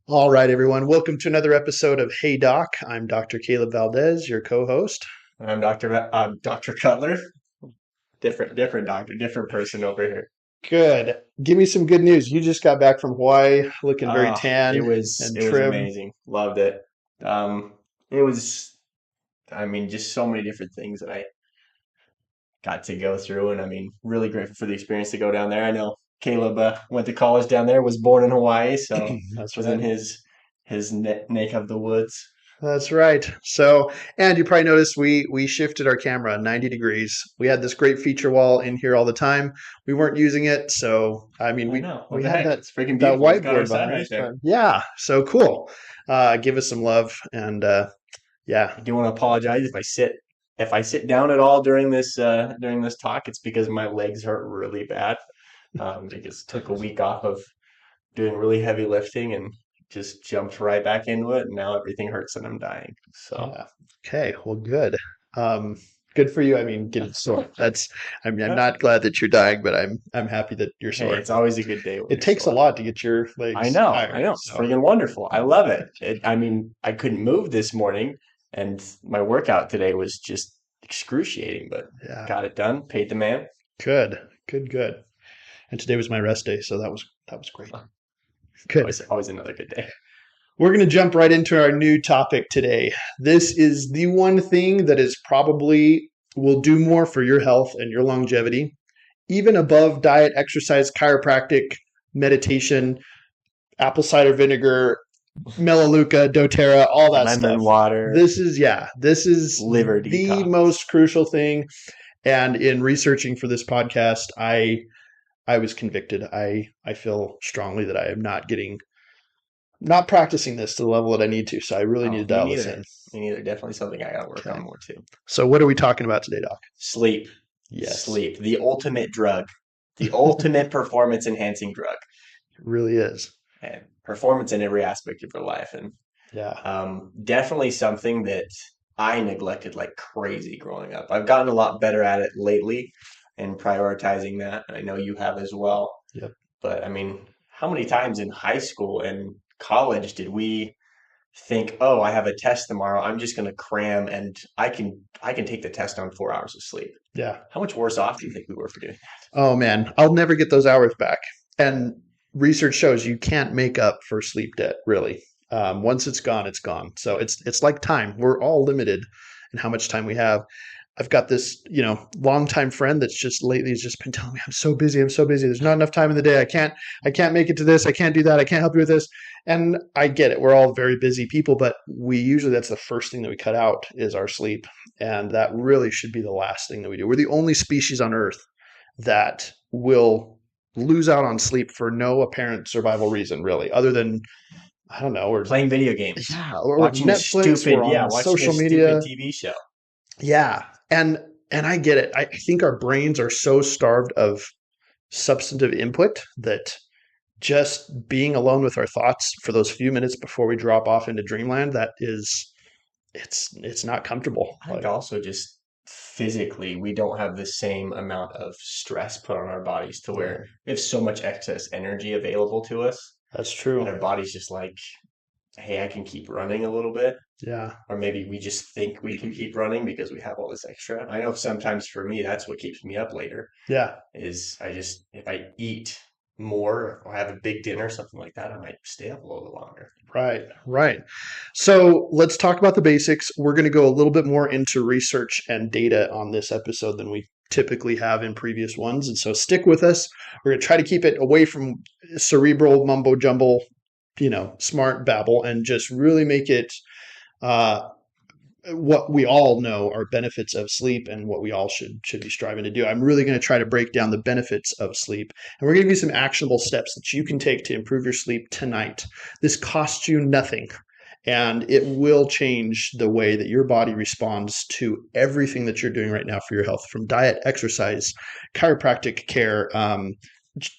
All right, everyone. Welcome to another episode of Hey Doc. I'm Dr. Caleb Valdez, your co-host. I'm Dr. Cutler. Different doctor, different person over here. Good. Give me some good news. You just got back from Hawaii looking very Oh, it tan was and it was trim. amazing. Loved it. It was, just so many different things that I got to go through, and really grateful for the experience to go down there. I know Caleb went to college down there, was born in Hawaii, so That's was in right. his neck of the woods. That's right. So, and you probably noticed we shifted our camera 90 degrees. We had this great feature wall in here all the time. We weren't using it, so I mean I we know. What we the had heck? that It's freaking that beautiful. It's got our whiteboard sign behind right us, there. but yeah, so cool. Give us some love and yeah. I do want to apologize if I sit down at all during this talk. It's because my legs hurt really bad. Because took a week off of doing really heavy lifting and just jumped right back into it, and now everything hurts and I'm dying. So Yeah. Okay. Well, good. Um, good for you. I mean, getting sore. That's. I mean, I'm not glad that you're dying, but I'm happy that you're hey, sore. it's always a good day when It you're takes a sore. lot to get your legs I tired. know. It's So freaking wonderful. I love it. I couldn't move this morning, and my workout today was just excruciating, but yeah, got it done. Paid the man. good, good, good. And today was my rest day, so that was great. Good. Always another good day. We're going to jump right into our new topic today. This is the one thing that is probably will do more for your health and your longevity, even above diet, exercise, chiropractic, meditation, apple cider vinegar, Melaleuca, doTERRA, all that stuff. Lemon water, This is liver the detox. most crucial thing. And in researching for this podcast, I was convicted. I feel strongly that I am not practicing this to the level that I need to. So I really need to Oh, me dial this neither. in. Me neither. Definitely something I gotta work Okay. on more too. So what are we talking about today, Doc? Sleep. Yes, Sleep. The ultimate drug. The ultimate performance enhancing drug. it really is. And performance in every aspect of your life. And Yeah. definitely something that I neglected like crazy growing up. I've gotten a lot better at it lately and prioritizing that. And I know you have as well. Yep. But how many times in high school and college did we think, oh, I have a test tomorrow. I'm just going to cram and I can take the test on 4 hours of sleep. Yeah. How much worse off do you think we were for doing Oh man, I'll never get those hours back. And research shows you can't make up for sleep debt, really. Once it's gone, it's gone. So it's like time. We're all limited in how much time we have. I've got this, longtime friend that's just lately has just been telling me, I'm so busy. I'm so busy. There's not enough time in the day. I can't make it to this. I can't do that. I can't help you with this. And I get it. We're all very busy people, but that's the first thing that we cut out is our sleep. And that really should be the last thing that we do. We're the only species on Earth that will lose out on sleep for no apparent survival reason, really, other than I don't know, or playing video games, yeah, or Netflix, we're on watching a social stupid media. TV show. Yeah. And I get it. I think our brains are so starved of substantive input that just being alone with our thoughts for those few minutes before we drop off into dreamland, it's not comfortable. I think also just physically, we don't have the same amount of stress put on our bodies to Yeah, where we have so much excess energy available to us that's that true. our body's just like, hey, I can keep running a little bit. Yeah. Or maybe we just think we can keep running because we have all this extra. I know sometimes for me, that's what keeps me up later Yeah. is if I eat more or have a big dinner, something like that, I might stay up a little bit longer. Right, right. So let's talk about the basics. We're going to go a little bit more into research and data on this episode than we typically have in previous ones. And so stick with us. We're going to try to keep it away from cerebral mumbo jumbo, smart babble, and just really make it uh, what we all know are benefits of sleep and what we all should be striving to do. I'm really going to try to break down the benefits of sleep, and we're going to give you some actionable steps that you can take to improve your sleep tonight. This costs you nothing, and it will change the way that your body responds to everything that you're doing right now for your health, from diet, exercise, chiropractic care,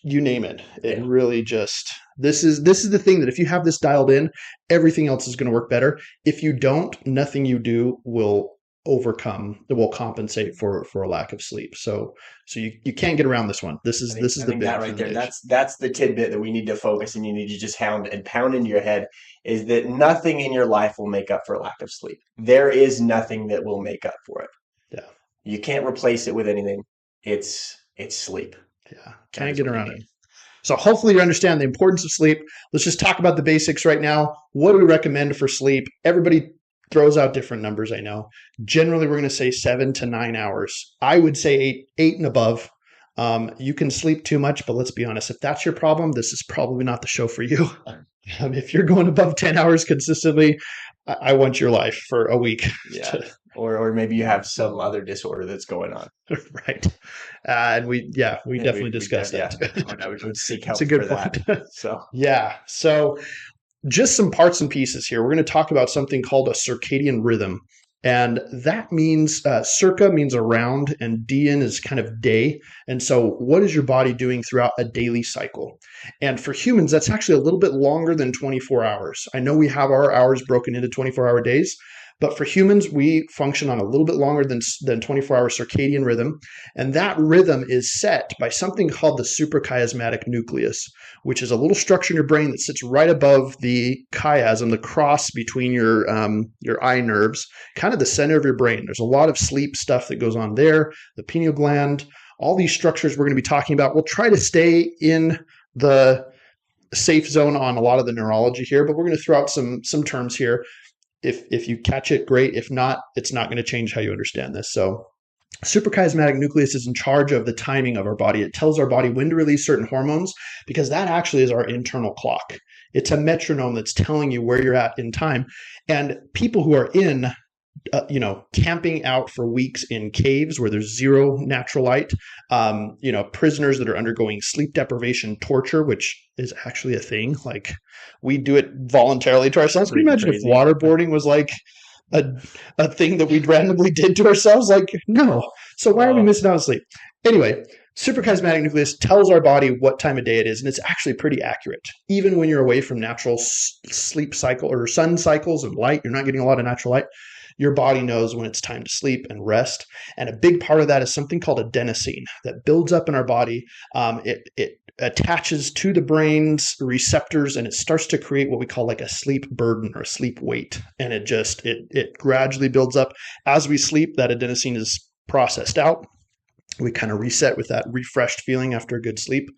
you name it. It Yeah. really just this is the thing that if you have this dialed in, everything else is going to work better. If you don't, nothing you do will that will compensate for a lack of sleep. So you can't get around this one. This is I the think big that right there, foundation. that's the tidbit that we need to focus and you need to just hound and pound into your head is that nothing in your life will make up for lack of sleep. There is nothing that will make up for it. Yeah. You can't replace it with anything. It's sleep. Yeah. That Can't is get what you around it. need. So hopefully you understand the importance of sleep. Let's just talk about the basics right now. What do we recommend for sleep? Everybody throws out different numbers, I know. Generally, we're going to say 7 to 9 hours. I would say eight and above. You can sleep too much, but let's be honest. If that's your problem, this is probably not the show for you. If you're going above 10 hours consistently, I want your life for a week. Yeah. Or maybe you have some other disorder that's going on. Right. And we definitely discussed that. I would seek help It's a good for point. that. So Yeah. So just some parts and pieces here. We're going to talk about something called a circadian rhythm. And that means circa means around, and dian is kind of day. And so, what is your body doing throughout a daily cycle? And for humans, that's actually a little bit longer than 24 hours. I know we have our hours broken into 24-hour days, but for humans, we function on a little bit longer than 24-hour circadian rhythm. And that rhythm is set by something called the suprachiasmatic nucleus, which is a little structure in your brain that sits right above the chiasm, the cross between your eye nerves, kind of the center of your brain. There's a lot of sleep stuff that goes on there, the pineal gland, all these structures we're going to be talking about. We'll try to stay in the safe zone on a lot of the neurology here, but we're going to throw out some terms here. If you catch it, great. If not, it's not going to change how you understand this. So suprachiasmatic nucleus is in charge of the timing of our body. It tells our body when to release certain hormones because that actually is our internal clock. It's a metronome that's telling you where you're at in time. And people who are in camping out for weeks in caves where there's zero natural light, prisoners that are undergoing sleep deprivation torture, which is actually a thing. Like we do it voluntarily to ourselves. Can you imagine if waterboarding was like a thing that we randomly did to ourselves? Like, no. So why are we missing out on sleep? Anyway, suprachiasmatic nucleus tells our body what time of day it is, and it's actually pretty accurate. Even when you're away from natural sleep cycle or sun cycles and light, you're not getting a lot of natural light. Your body knows when it's time to sleep and rest. And a big part of that is something called adenosine that builds up in our body. It attaches to the brain's receptors and it starts to create what we call like a sleep burden or a sleep weight. And it gradually builds up. As we sleep, that adenosine is processed out. We kind of reset with that refreshed feeling after a good sleep.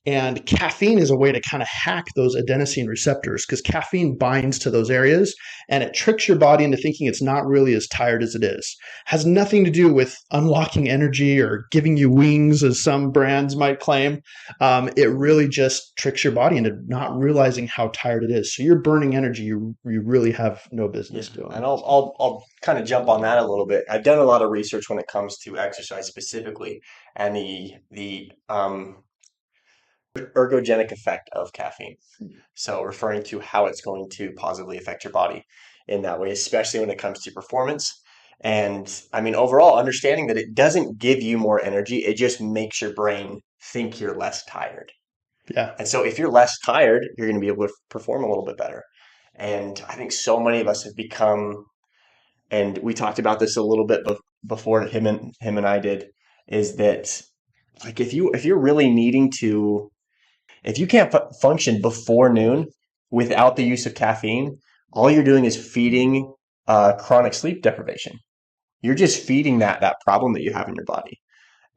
And caffeine is a way to kind of hack those adenosine receptors because caffeine binds to those areas and it tricks your body into thinking it's not really as tired as it is. Has nothing to do with unlocking energy or giving you wings, as some brands might claim. It really just tricks your body into not realizing how tired it is. So you're burning energy you really have no business doing. And I'll kind of jump on that a little bit. I've done a lot of research when it comes to exercise specifically and the ergogenic effect of caffeine. So referring to how it's going to positively affect your body in that way, especially when it comes to performance. And I mean, overall, understanding that it doesn't give you more energy, it just makes your brain think you're less tired. Yeah. And so if you're less tired, you're going to be able to perform a little bit better. And I think so many of us have become, and we talked about this a little bit before him and I did, is that like if you're really needing to, if you can't function before noon without the use of caffeine, all you're doing is feeding chronic sleep deprivation. You're just feeding that problem that you have in your body.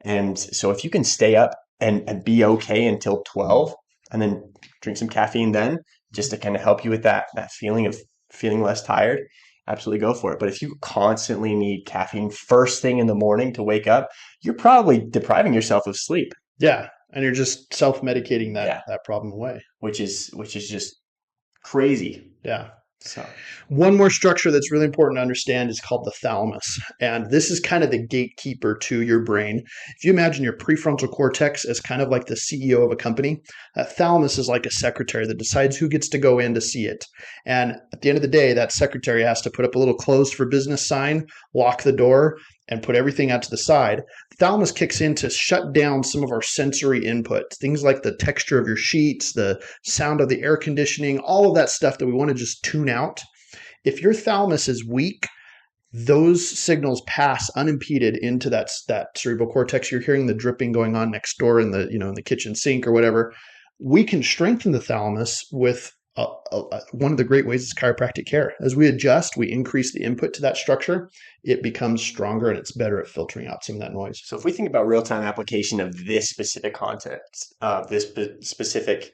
And so if you can stay up and be okay until 12 and then drink some caffeine then, just to kind of help you with that feeling of feeling less tired, absolutely go for it. But if you constantly need caffeine first thing in the morning to wake up, you're probably depriving yourself of sleep. Yeah. And you're just self-medicating that problem away. Which is just crazy. Yeah. So one more structure that's really important to understand is called the thalamus. And this is kind of the gatekeeper to your brain. If you imagine your prefrontal cortex as kind of like the CEO of a company, that thalamus is like a secretary that decides who gets to go in to see it. And at the end of the day, that secretary has to put up a little closed for business sign, lock the door, and put everything out to the side. Thalamus kicks in to shut down some of our sensory input, things like the texture of your sheets, the sound of the air conditioning, all of that stuff that we want to just tune out. If your thalamus is weak, those signals pass unimpeded into that cerebral cortex. You're hearing the dripping going on next door in the in the kitchen sink or whatever. We can strengthen the thalamus with one of the great ways is chiropractic care. As we adjust, we increase the input to that structure. It becomes stronger and it's better at filtering out some of that noise. So if we think about real-time application of this specific context, specific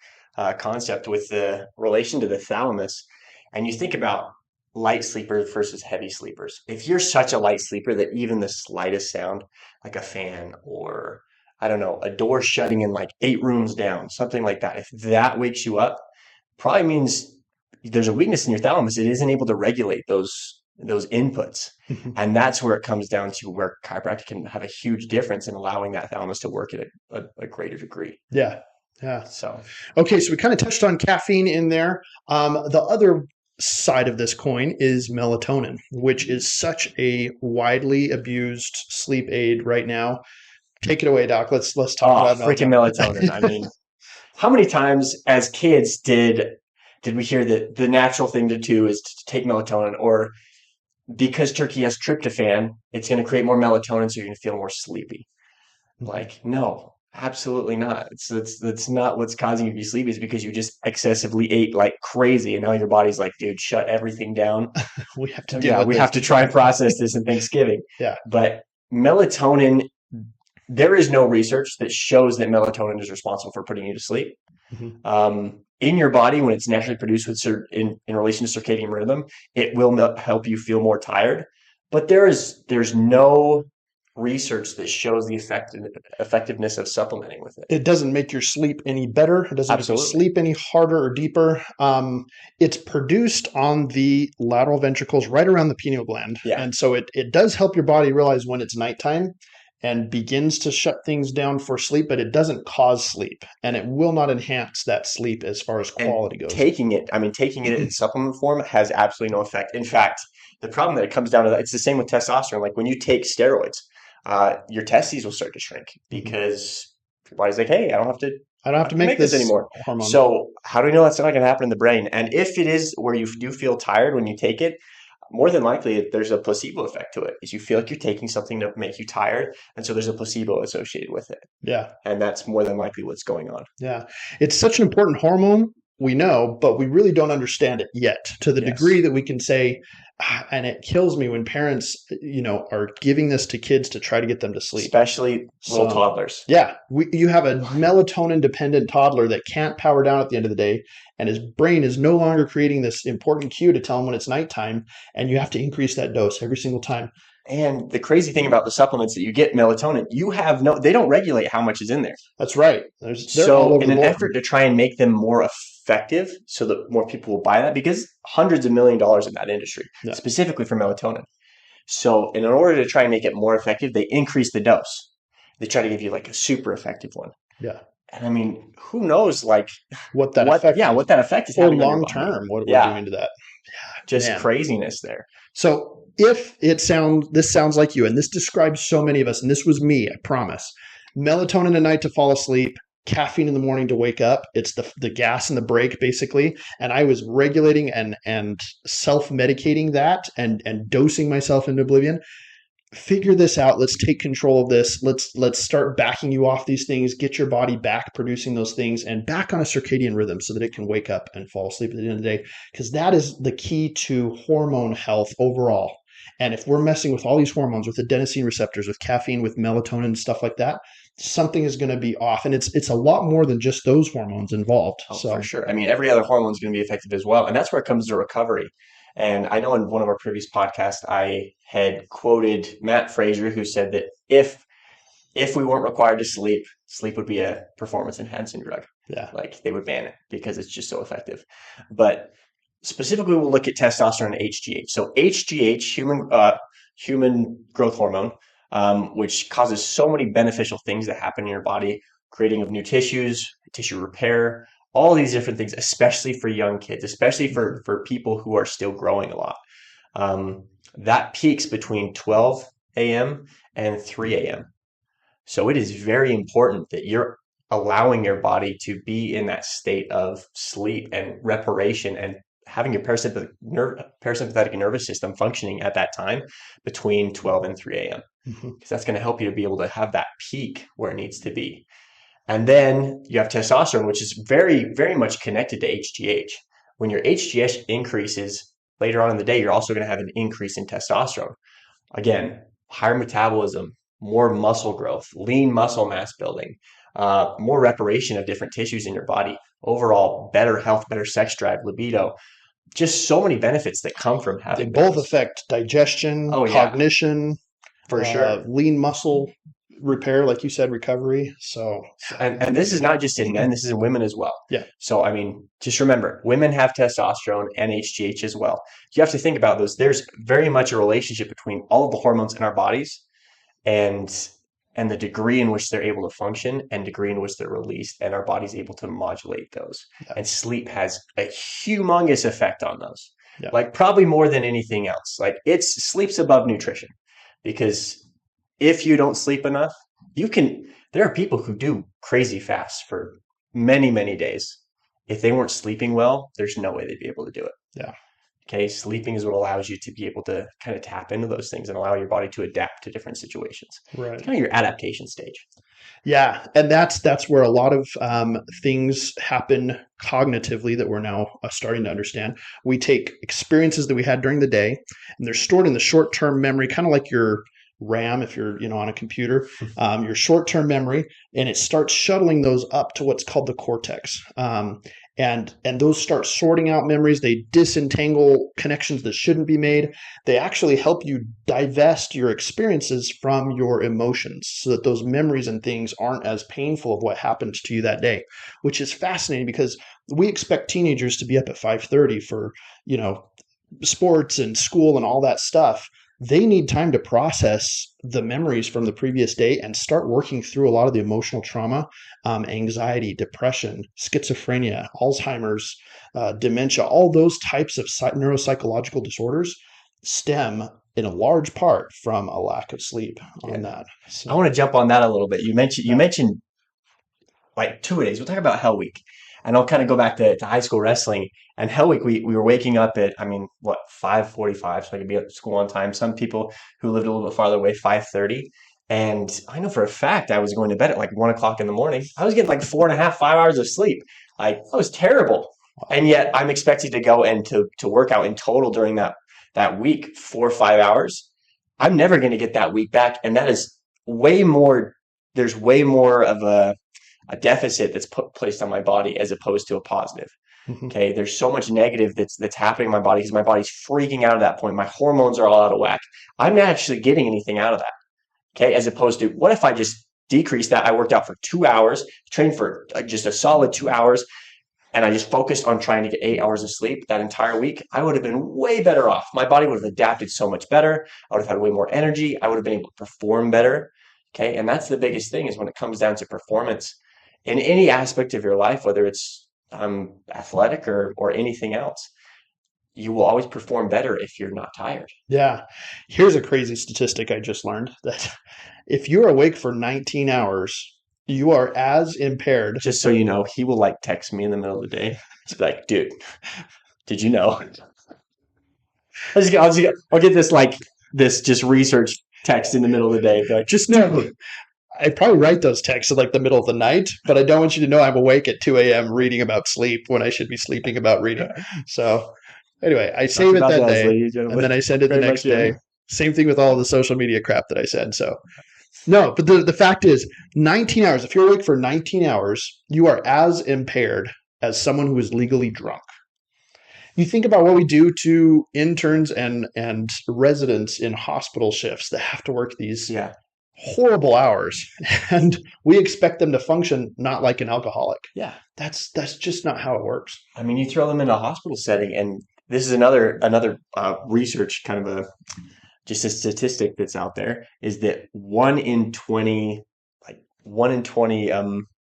concept with the relation to the thalamus, and you think about light sleepers versus heavy sleepers. If you're such a light sleeper that even the slightest sound, like a fan or, I don't know, a door shutting in like 8 rooms down, something like that, if that wakes you up, probably means there's a weakness in your thalamus. It isn't able to regulate those inputs. And that's where it comes down to where chiropractic can have a huge difference in allowing that thalamus to work at a greater degree. Yeah. Yeah. So, okay. So we kind of touched on caffeine in there. The other side of this coin is melatonin, which is such a widely abused sleep aid right now. Take it away, Doc. Let's talk about freaking melatonin. I mean, how many times as kids did we hear that the natural thing to do is to take melatonin, or because turkey has tryptophan, it's going to create more melatonin, so you're going to feel more sleepy? Like, no, absolutely not. It's not what's causing you to be sleepy. It's because you just excessively ate like crazy, and now your body's like, dude, shut everything down. We have to have to try and process this in Thanksgiving. Yeah. But melatonin, there is no research that shows that melatonin is responsible for putting you to sleep. In your body, when it's naturally produced in relation to circadian rhythm, it will help you feel more tired. But there's no research that shows the effectiveness of supplementing with it. It doesn't make your sleep any better. It doesn't make your sleep any harder or deeper. It's produced on the lateral ventricles right around the pineal gland. Yeah. And so it does help your body realize when it's nighttime and begins to shut things down for sleep, but it doesn't cause sleep, and it will not enhance that sleep as far as quality goes. Taking it in supplement form has absolutely no effect. In fact, the problem that it comes down to, it's the same with testosterone. Like when you take steroids, your testes will start to shrink because your body's like, hey, I don't have to make this anymore. Hormone. So how do we know that's not going to happen in the brain? And if it is where you do feel tired when you take it, more than likely there's a placebo effect to it. Is you feel like you're taking something to make you tired, and so there's a placebo associated with it. Yeah. And that's more than likely what's going on. Yeah. It's such an important hormone, we know, but we really don't understand it yet to the degree that we can say, and it kills me when parents, are giving this to kids to try to get them to sleep. Especially little toddlers. Yeah. You have a melatonin-dependent toddler that can't power down at the end of the day, and his brain is no longer creating this important cue to tell him when it's nighttime, and you have to increase that dose every single time. And the crazy thing about the supplements that you get melatonin, they don't regulate how much is in there. That's right. So in an effort to try and make them more effective so that more people will buy that, because hundreds of $1 million in that industry, specifically for melatonin. So in order to try and make it more effective, they increase the dose. They try to give you like a super effective one. Yeah. And I mean, who knows like what that effect is for long term, what we're doing to that. Yeah, just craziness there. So if this sounds like you, and this describes so many of us, and this was me, I promise. Melatonin at night to fall asleep, caffeine in the morning to wake up. It's the gas and the brake, basically. And I was regulating and self-medicating that and dosing myself into oblivion. Figure this out. Let's take control of this. Let's start backing you off these things, get your body back producing those things and back on a circadian rhythm so that it can wake up and fall asleep at the end of the day. Because that is the key to hormone health overall. And if we're messing with all these hormones, with adenosine receptors, with caffeine, with melatonin, stuff like that, something is going to be off. And it's a lot more than just those hormones involved. For sure. I mean, every other hormone is going to be affected as well. And that's where it comes to recovery. And I know in one of our previous podcasts, I had quoted Matt Fraser, who said that if we weren't required to sleep would be a performance enhancing drug. Yeah. Like they would ban it because it's just so effective. But specifically, we'll look at testosterone and HGH. So HGH, human growth hormone, which causes so many beneficial things that happen in your body, creating of new tissues, tissue repair, all these different things, especially for young kids, especially for people who are still growing a lot. That peaks between 12 a.m. and 3 a.m. So it is very important that you're allowing your body to be in that state of sleep and reparation and having your parasympathetic nervous system functioning at that time between 12 and 3 a.m. Mhm. Because that's going to help you to be able to have that peak where it needs to be. And then you have testosterone, which is very, very much connected to HGH. When your HGH increases later on in the day, you're also going to have an increase in testosterone. Again, higher metabolism, more muscle growth, lean muscle mass building, more reparation of different tissues in your body, overall better health, better sex drive, libido, just so many benefits that come from They having both those. affect digestion, Oh yeah, cognition, for sure. lean muscle repair, like you said, recovery. So, And this is not just in men, this is in women as well. yeah. So, I mean, just remember, women have testosterone and HGH as well. You have to think about those. There's very much a relationship between all of the hormones in our bodies and the degree in which they're able to function and degree in which they're released, and our body's able to modulate those. Yeah. And sleep has a humongous effect on those. Yeah. Like probably more than anything else. Like sleep's above nutrition, because if you don't sleep enough, there are people who do crazy fasts for many, many days. If they weren't sleeping well, there's no way they'd be able to do it. Yeah. Okay. Sleeping is what allows you to be able to kind of tap into those things and allow your body to adapt to different situations. Right. It's kind of your adaptation stage. Yeah, and that's where a lot of things happen cognitively that we're now starting to understand. We take experiences that we had during the day, and they're stored in the short-term memory, kind of like your RAM if you're on a computer, your short-term memory, and it starts shuttling those up to what's called the cortex. And those start sorting out memories. They disentangle connections that shouldn't be made. They actually help you divest your experiences from your emotions so that those memories and things aren't as painful of what happened to you that day, which is fascinating because we expect teenagers to be up at 5:30 for, sports and school and all that stuff. They need time to process the memories from the previous day and start working through a lot of the emotional trauma, anxiety, depression, schizophrenia, Alzheimer's, dementia, all those types of neuropsychological disorders stem in a large part from a lack of sleep on that. So, I want to jump on that a little bit. You mentioned like 2 days. We'll talk about Hell Week, and I'll kind of go back to high school wrestling. And Hell Week, we were waking up at 5:45, so I could be at school on time. Some people who lived a little bit farther away, 5:30. And I know for a fact I was going to bed at like 1 o'clock in the morning. I was getting like 4.5, 5 hours of sleep. Like that was terrible. And yet I'm expected to go and to work out in total during that week 4 or 5 hours. I'm never going to get that week back, and that is way more. There's way more of a deficit that's placed on my body as opposed to a positive. mhm. Okay, there's so much negative that's happening in my body because my body's freaking out at that point. My hormones are all out of whack. I'm not actually getting anything out of that. Okay, as opposed to what if I just decreased that? I worked out for 2 hours, trained for just a solid 2 hours, and I just focused on trying to get 8 hours of sleep that entire week. I would have been way better off. My body would have adapted so much better. I would have had way more energy. I would have been able to perform better. Okay, and that's the biggest thing is when it comes down to performance in any aspect of your life, whether it's athletic or anything else, you will always perform better if you're not tired. Yeah. Here's a crazy statistic I just learned that if you're awake for 19 hours, you are as impaired. Just so you know, he will like text me in the middle of the day. He's like, dude, did you know? I'll get this just research text in the middle of the day. Like, just know. I probably write those texts in like the middle of the night, but I don't want you to know I'm awake at 2 a.m. reading about sleep when I should be sleeping about reading. So anyway, I save it that day, and then I send it the next day. Same thing with all the social media crap that I send. So no, but the fact is 19 hours. If you're awake for 19 hours, you are as impaired as someone who is legally drunk. You think about what we do to interns and residents in hospital shifts that have to work these horrible hours, and we expect them to function not like an alcoholic. Yeah, that's just not how it works. I mean, you throw them in a hospital setting, and this is another research kind of just a statistic that's out there is that 1 in 20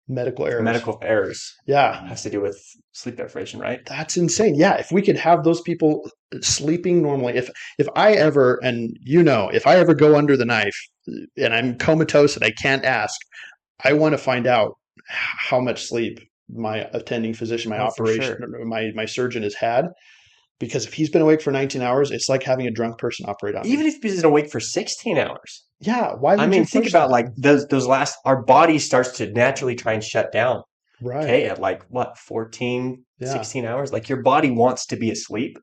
medical errors has to do with sleep deprivation, right? That's insane. Yeah, if we could have those people sleeping normally, if I ever, and if I ever go under the knife and I'm comatose and I can't ask, I want to find out how much sleep my attending physician, my operation, my surgeon has had. because if he's been awake for 19 hours, it's like having a drunk person operate on Even me. if he's awake for 16 hours. Yeah, why I would you mean, think push about that? like those last, our body starts to naturally try and shut down. Right. Okay. At like what, 14, Yeah. 16 hours? Like your body wants to be asleep.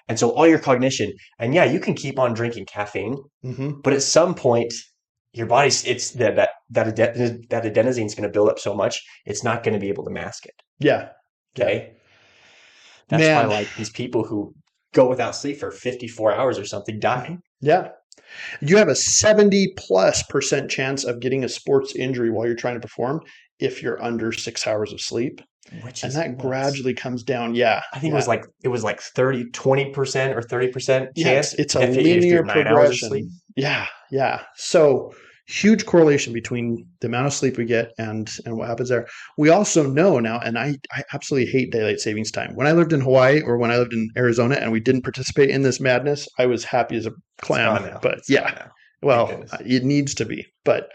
And so all your cognition, and yeah, you can keep on drinking caffeine, Hmm. but at some point, your body's, it's that adenosine is going to build up so much, it's not going to be able to mask it. Yeah. Yeah. Okay. That's why Man. like these people who go without sleep for 54 hours or something die. Mhm. Yeah. You have a 70+% chance of getting a sports injury while you're trying to perform if you're under 6 hours of sleep. Which And is that nuts. gradually comes down. Yeah. I think Yeah. it was like 30, 20% or 30% Yeah. chance It's a if you're linear 9 hours of sleep. progression. Yeah. Yeah. So huge correlation between the amount of sleep we get and what happens there. We also know now, and I absolutely hate daylight savings time. When I lived in Hawaii or when I lived in Arizona and we didn't participate in this madness, I was happy as a It's clam. gone now. But It's gone yeah, now. Thank well, goodness. it needs to be. But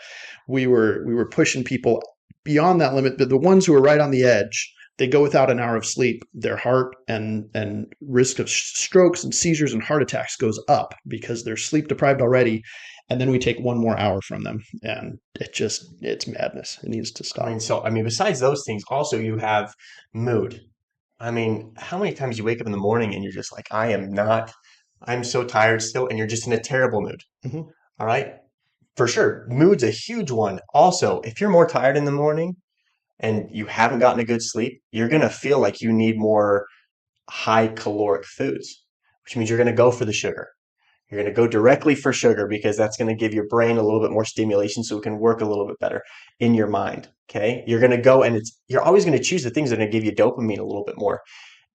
we were pushing people beyond that limit. But the ones who are right on the edge, they go without an hour of sleep. Their heart and risk of strokes and seizures and heart attacks goes up because they're sleep deprived already. And then we take one more hour from them, and it's madness. It needs to stop. I mean, besides those things, also you have mood. I mean, how many times you wake up in the morning and you're just like, I'm so tired still, and you're just in a terrible mood. Hmm. All right. For sure. Mood's a huge one. Also, if you're more tired in the morning and you haven't gotten a good sleep, you're going to feel like you need more high caloric foods, which means you're going to go for the sugar. You're going to go directly for sugar because that's going to give your brain a little bit more stimulation so it can work a little bit better in your mind. Okay. You're going to go and you're always going to choose the things that are going to give you dopamine a little bit more.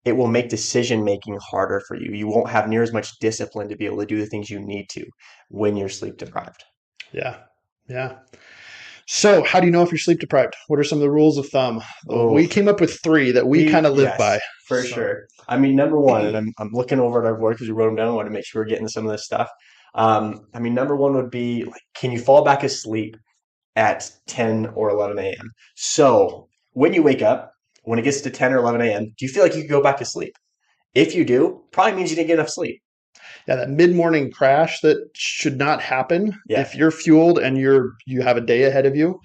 It will make decision making harder for you. You won't have near as much discipline to be able to do the things you need to when you're sleep deprived. Yeah, yeah. So, how do you know if you're sleep deprived? What are some of the rules of thumb? Oh, We came up with three that we kind of live yes, by. for So, sure. I mean, number one, and I'm looking over at our board because we wrote them down. I want to make sure we're getting some of this stuff. I mean, number one would be like, can you fall back asleep at 10 or 11 a.m.? So when you wake up, when it gets to 10 or 11 a.m., do you feel like you could go back to sleep? If you do, probably means you didn't get enough sleep. yeah, that mid-morning crash that should not happen Yeah. if you're fueled and you have a day ahead of you.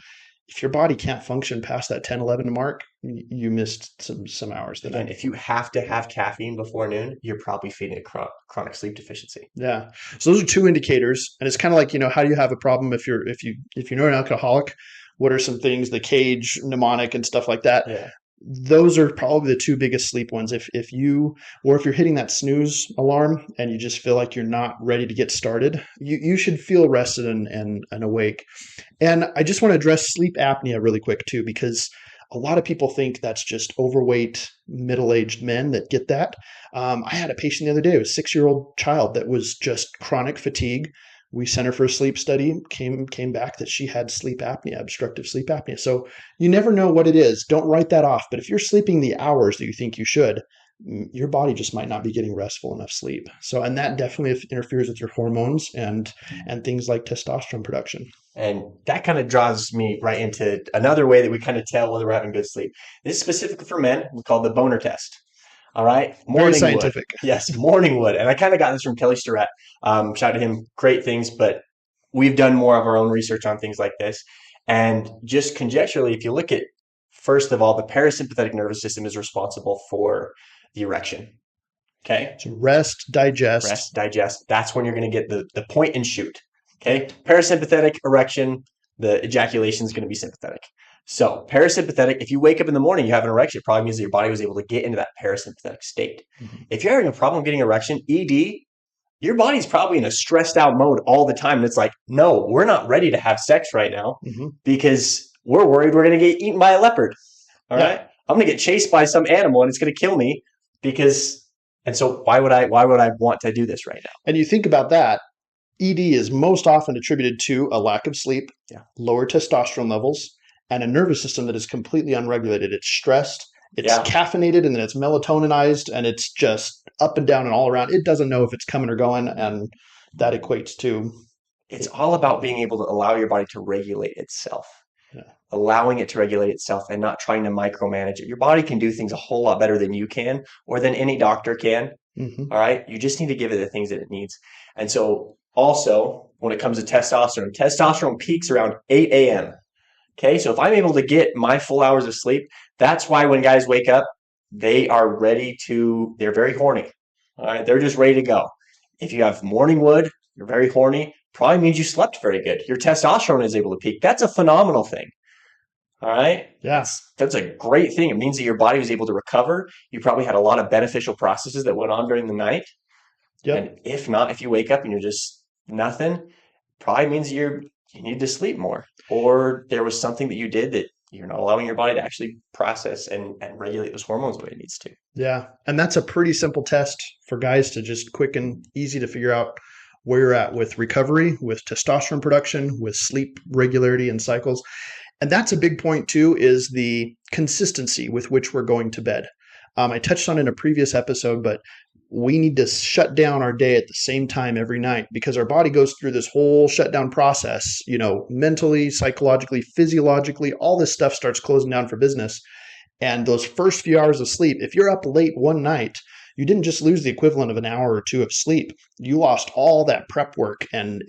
If your body can't function past that 10, 11 mark, you missed some hours the Again, night. if you have to have caffeine before noon, you're probably feeding a chronic sleep deficiency. Yeah. So those are two indicators, and it's kind of like, how do you have a problem if you're an alcoholic? What are some things, the cage, mnemonic, and stuff like that? Yeah. Those are probably the two biggest sleep ones. If you're hitting that snooze alarm and you just feel like you're not ready to get started, you should feel rested and awake. And I just want to address sleep apnea really quick too, because a lot of people think that's just overweight middle-aged men that get that. I had a patient the other day, a 6-year-old child that was just chronic fatigue. We sent her for a sleep study, came back that she had sleep apnea, obstructive sleep apnea. So you never know what it is. Don't write that off. But if you're sleeping the hours that you think you should, your body just might not be getting restful enough sleep. So, and that definitely interferes with your hormones and things like testosterone production. And that kind of draws me right into another way that we kind of tell whether we're having good sleep. This is specifically for men. We call the boner test. All right. Very Morning wood. scientific. Yes, morning wood. And I kind of got this from Kelly Starrett. Shout out to him. Great things. But we've done more of our own research on things like this. And just conjecturally, if you look at, first of all, the parasympathetic nervous system is responsible for the erection. Okay. So rest, digest. Rest, digest. That's when you're going to get the point and shoot. Okay. Parasympathetic erection, the ejaculation is going to be sympathetic. So parasympathetic, if you wake up in the morning, you have an erection, it probably means that your body was able to get into that parasympathetic state. Mm-hmm. If you're having a problem getting erection, ED, your body's probably in a stressed out mode all the time. And it's like, no, we're not ready to have sex right now because we're worried we're going to get eaten by a leopard. All right. I'm going to get chased by some animal and it's going to kill me and so why would I want to do this right now? And you think about that, ED is most often attributed to a lack of sleep, lower testosterone levels, and a nervous system that is completely unregulated. It's stressed, it's caffeinated, and then it's melatoninized, and it's just up and down and all around. It doesn't know if it's coming or going, and that equates to... It's all about being able to allow your body to regulate itself. Allowing it to regulate itself and not trying to micromanage it. Your body can do things a whole lot better than you can or than any doctor can. Hmm. All right. You just need to give it the things that it needs. And so also when it comes to testosterone, testosterone peaks around 8 a.m. Okay. So if I'm able to get my full hours of sleep, that's why when guys wake up, they're very horny. All right. They're just ready to go. If you have morning wood, you're very horny, probably means you slept very good. Your testosterone is able to peak. That's a phenomenal thing. All right. Yeah. That's a great thing. It means that your body was able to recover. You probably had a lot of beneficial processes that went on during the night. Yep. And if not, if you wake up and you're just nothing, probably means you need to sleep more. Or there was something that you did that you're not allowing your body to actually process and regulate those hormones the way it needs to. Yeah. And that's a pretty simple test for guys to just quick and easy to figure out where you're at with recovery, with testosterone production, with sleep regularity and cycles. And that's a big point too, is the consistency with which we're going to bed. I touched on it in a previous episode, but we need to shut down our day at the same time every night because our body goes through this whole shutdown process, mentally, psychologically, physiologically, all this stuff starts closing down for business. And those first few hours of sleep, if you're up late one night, you didn't just lose the equivalent of an hour or two of sleep. You lost all that prep work and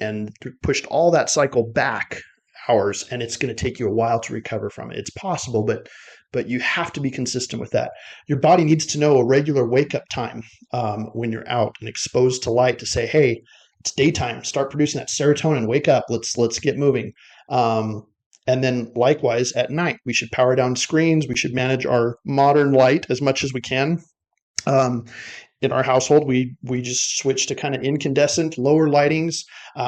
pushed all that cycle back hours, and it's going to take you a while to recover from it. It's possible, but you have to be consistent with that. Your body needs to know a regular wake up time when you're out and exposed to light to say, hey, it's daytime. Start producing that serotonin. Wake up. Let's get moving. And then likewise at night, we should power down screens. We should manage our modern light as much as we can. In our household, we just switch to kind of incandescent, lower lightings.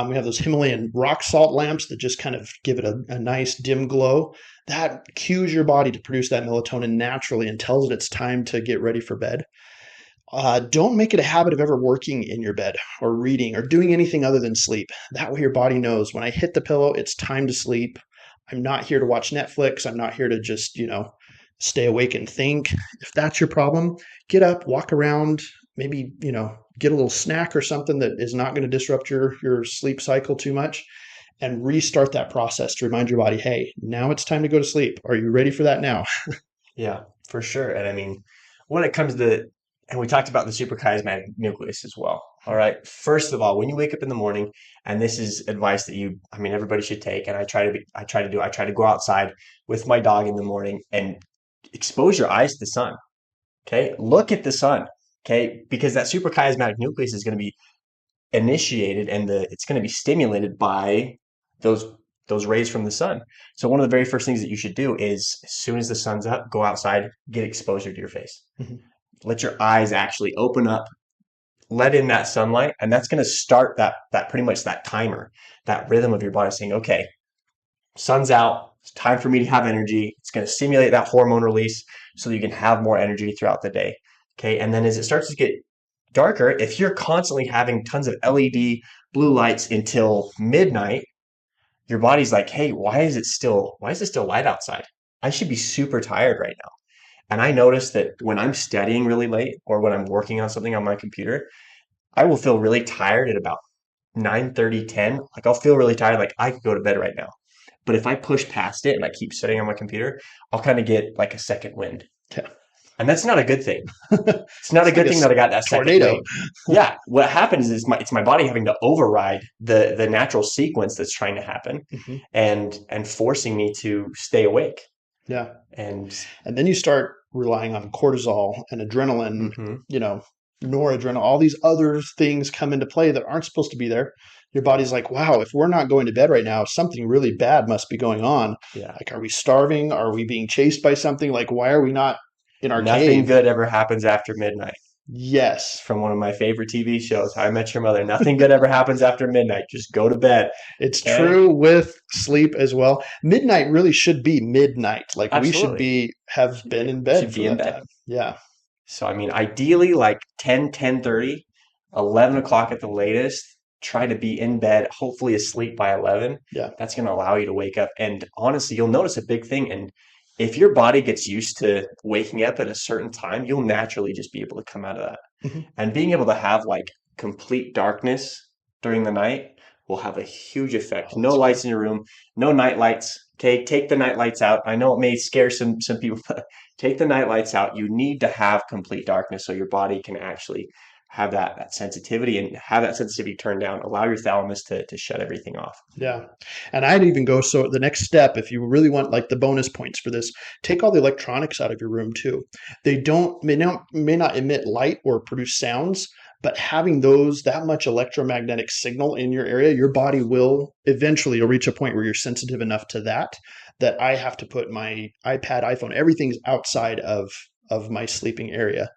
We have those Himalayan rock salt lamps that just kind of give it a nice dim glow. That cues your body to produce that melatonin naturally and tells it it's time to get ready for bed. Don't make it a habit of ever working in your bed or reading or doing anything other than sleep. That way your body knows when I hit the pillow, it's time to sleep. I'm not here to watch Netflix. I'm not here to just, stay awake and think. If that's your problem, get up, walk around, maybe, get a little snack or something that is not going to disrupt your sleep cycle too much and restart that process to remind your body, hey, now it's time to go to sleep. Are you ready for that now? Yeah, for sure. And I mean, when it comes to, and we talked about the suprachiasmatic nucleus as well. All right. First of all, when you wake up in the morning, and this is advice that everybody should take, and I try to go outside with my dog in the morning and expose your eyes to the sun. Okay. Look at the sun. Okay. Because that suprachiasmatic nucleus is going to be initiated and it's going to be stimulated by those rays from the sun. So one of the very first things that you should do is as soon as the sun's up, go outside, get exposure to your face. Mm-hmm. Let your eyes actually open up, let in that sunlight, and that's going to start that pretty much that timer, that rhythm of your body saying, okay, sun's out, it's time for me to have energy. It's going to stimulate that hormone release so that you can have more energy throughout the day. Okay. And then as it starts to get darker, if you're constantly having tons of LED blue lights until midnight, your body's like, hey, why is it still light outside? I should be super tired right now. And I notice that when I'm studying really late or when I'm working on something on my computer, I will feel really tired at about 9:30, 10. Like I'll feel really tired, like I could go to bed right now. But if I push past it and I keep sitting on my computer, I'll kind of get like a second wind. Yeah. And that's not a good thing. It's not a good thing that I got that second tornado. wind. Yeah. What happens is it's my body having to override the natural sequence that's trying to happen mm-hmm. and forcing me to stay awake. Yeah. And then you start relying on cortisol and adrenaline, mm-hmm. Noradrenaline, all these other things come into play that aren't supposed to be there. Your body's like, wow, if we're not going to bed right now, something really bad must be going on. Yeah. Like, are we starving? Are we being chased by something? Like, why are we not in our Nothing cave? good ever happens after midnight. Yes. From one of my favorite TV shows, How I Met Your Mother. Nothing good ever happens after midnight. Just go to bed. It's true with sleep as well. Midnight really should be midnight. Like Absolutely. We should have been in bed. Should be in bed. Time. Yeah. So, I mean, ideally like 10, 10:30, 11 o'clock at the latest, try to be in bed, hopefully asleep by 11. Yeah. That's going to allow you to wake up. And honestly, you'll notice a big thing. And if your body gets used to waking up at a certain time, you'll naturally just be able to come out of that. Mm-hmm. And being able to have like complete darkness during the night will have a huge effect. No lights in your room, no night lights. Okay, take the night lights out. I know it may scare some people, but take the night lights out. You need to have complete darkness so your body can actually have that sensitivity and have that sensitivity turned down. Allow your thalamus to shut everything off. Yeah. And I'd even go, so the next step, if you really want like the bonus points for this, take all the electronics out of your room too. They may not emit light or produce sounds, but having that much electromagnetic signal in your area, your body will eventually, you'll reach a point where you're sensitive enough to that I have to put my iPad, iPhone, everything's outside of my sleeping area.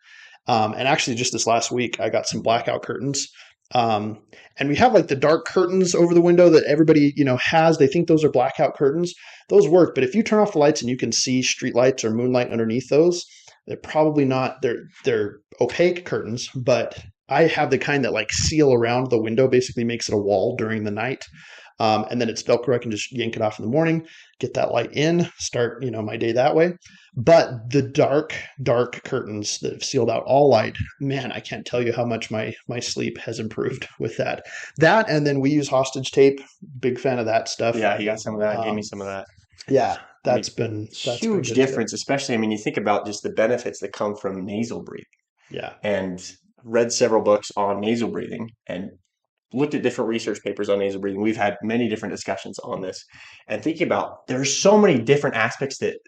And actually, just this last week, I got some blackout curtains. And we have like the dark curtains over the window that everybody, has. They think those are blackout curtains. Those work. But if you turn off the lights and you can see street lights or moonlight underneath those, they're probably not, they're opaque curtains, but I have the kind that like seal around the window, basically makes it a wall during the night. And then it's Velcro. I can just yank it off in the morning, get that light in, start, my day that way. But the dark, dark curtains that have sealed out all light, man, I can't tell you how much my sleep has improved with that. That, and then we use hostage tape. Big fan of that stuff. Yeah, he got some of that. Gave me some of that. Yeah, that's been huge difference, especially. I mean, you think about just the benefits that come from nasal breathing. Yeah, and read several books on nasal breathing and looked at different research papers on nasal breathing. We've had many different discussions on this, and thinking about there's so many different aspects that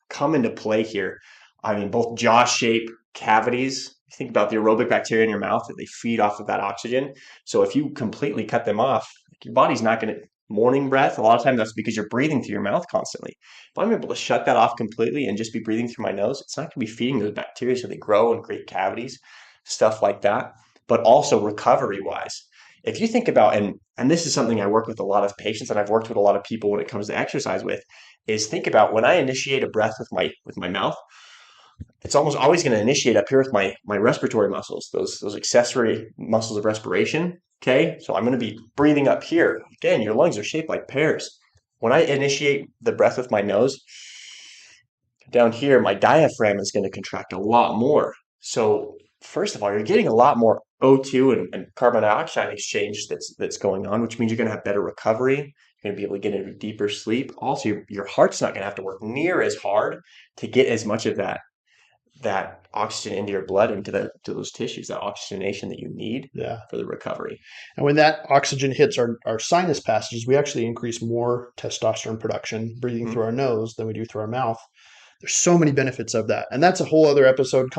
come into play here. I mean, both jaw shape, cavities. You think about the aerobic bacteria in your mouth that they feed off of that oxygen. So if you completely cut them off, your body's not going to morning breath. A lot of times that's because you're breathing through your mouth constantly. If I'm able to shut that off completely and just be breathing through my nose, it's not going to be feeding those bacteria so they grow and create cavities, stuff like that. But also recovery wise, if you think about, and this is something I work with a lot of patients and I've worked with a lot of people when it comes to exercise with, is think about when I initiate a breath with my mouth, it's almost always going to initiate up here with my respiratory muscles, those accessory muscles of respiration. Okay, so I'm going to be breathing up here. Again, your lungs are shaped like pears. When I initiate the breath with my nose, down here, my diaphragm is going to contract a lot more. So first of all, you're getting a lot more O2 and carbon dioxide exchange that's going on, which means you're going to have better recovery. You're going to be able to get into deeper sleep. Also, your heart's not going to have to work near as hard to get as much of that oxygen into your blood, to those tissues, that oxygenation that you need for the recovery. And when that oxygen hits our sinus passages, we actually increase more testosterone production breathing through our nose than we do through our mouth. There's so many benefits of that. And that's a whole other episode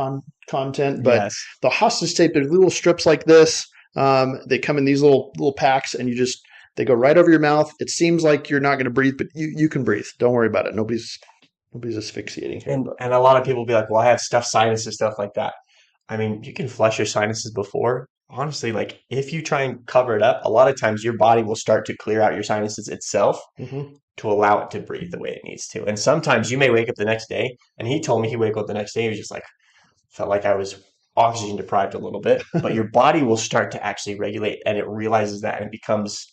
content. But yes, the hostage tape, there's little strips like this. They come in these little packs, and they go right over your mouth. It seems like you're not going to breathe, but you can breathe. Don't worry about it. Nobody's asphyxiating here. And a lot of people will be like, well, I have stuffed sinuses, stuff like that. I mean, you can flush your sinuses before. Honestly, like if you try and cover it up, a lot of times your body will start to clear out your sinuses itself to allow it to breathe the way it needs to. And sometimes you may wake up the next day, and he told me he wake up the next day, he was just like, felt like I was oxygen deprived a little bit, but your body will start to actually regulate, and it realizes that and it becomes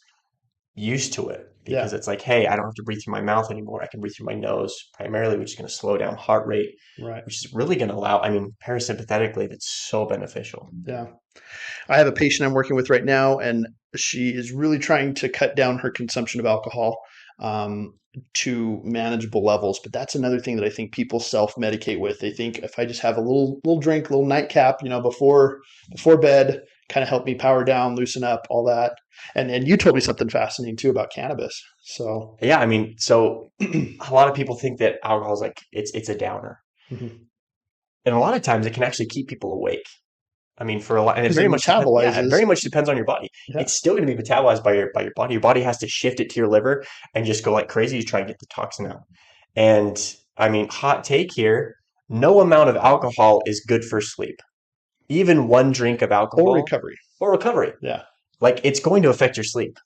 used to it. Because it's like, hey, I don't have to breathe through my mouth anymore. I can breathe through my nose primarily, which is going to slow down heart rate, which is really going to allow, parasympathetically, that's so beneficial. Yeah. I have a patient I'm working with right now, and she is really trying to cut down her consumption of alcohol to manageable levels. But that's another thing that I think people self-medicate with. They think if I just have a little drink, a little nightcap, before bed, kind of help me power down, loosen up, all that. And you told me something fascinating too about cannabis. So yeah, so a lot of people think that alcohol is like it's a downer, and a lot of times it can actually keep people awake. For a lot, and it very much depends on your body. Yeah. It's still going to be metabolized by your body. Your body has to shift it to your liver and just go like crazy to try and get the toxin out. And hot take here: no amount of alcohol is good for sleep. Even one drink of alcohol or recovery. Yeah. Like it's going to affect your sleep.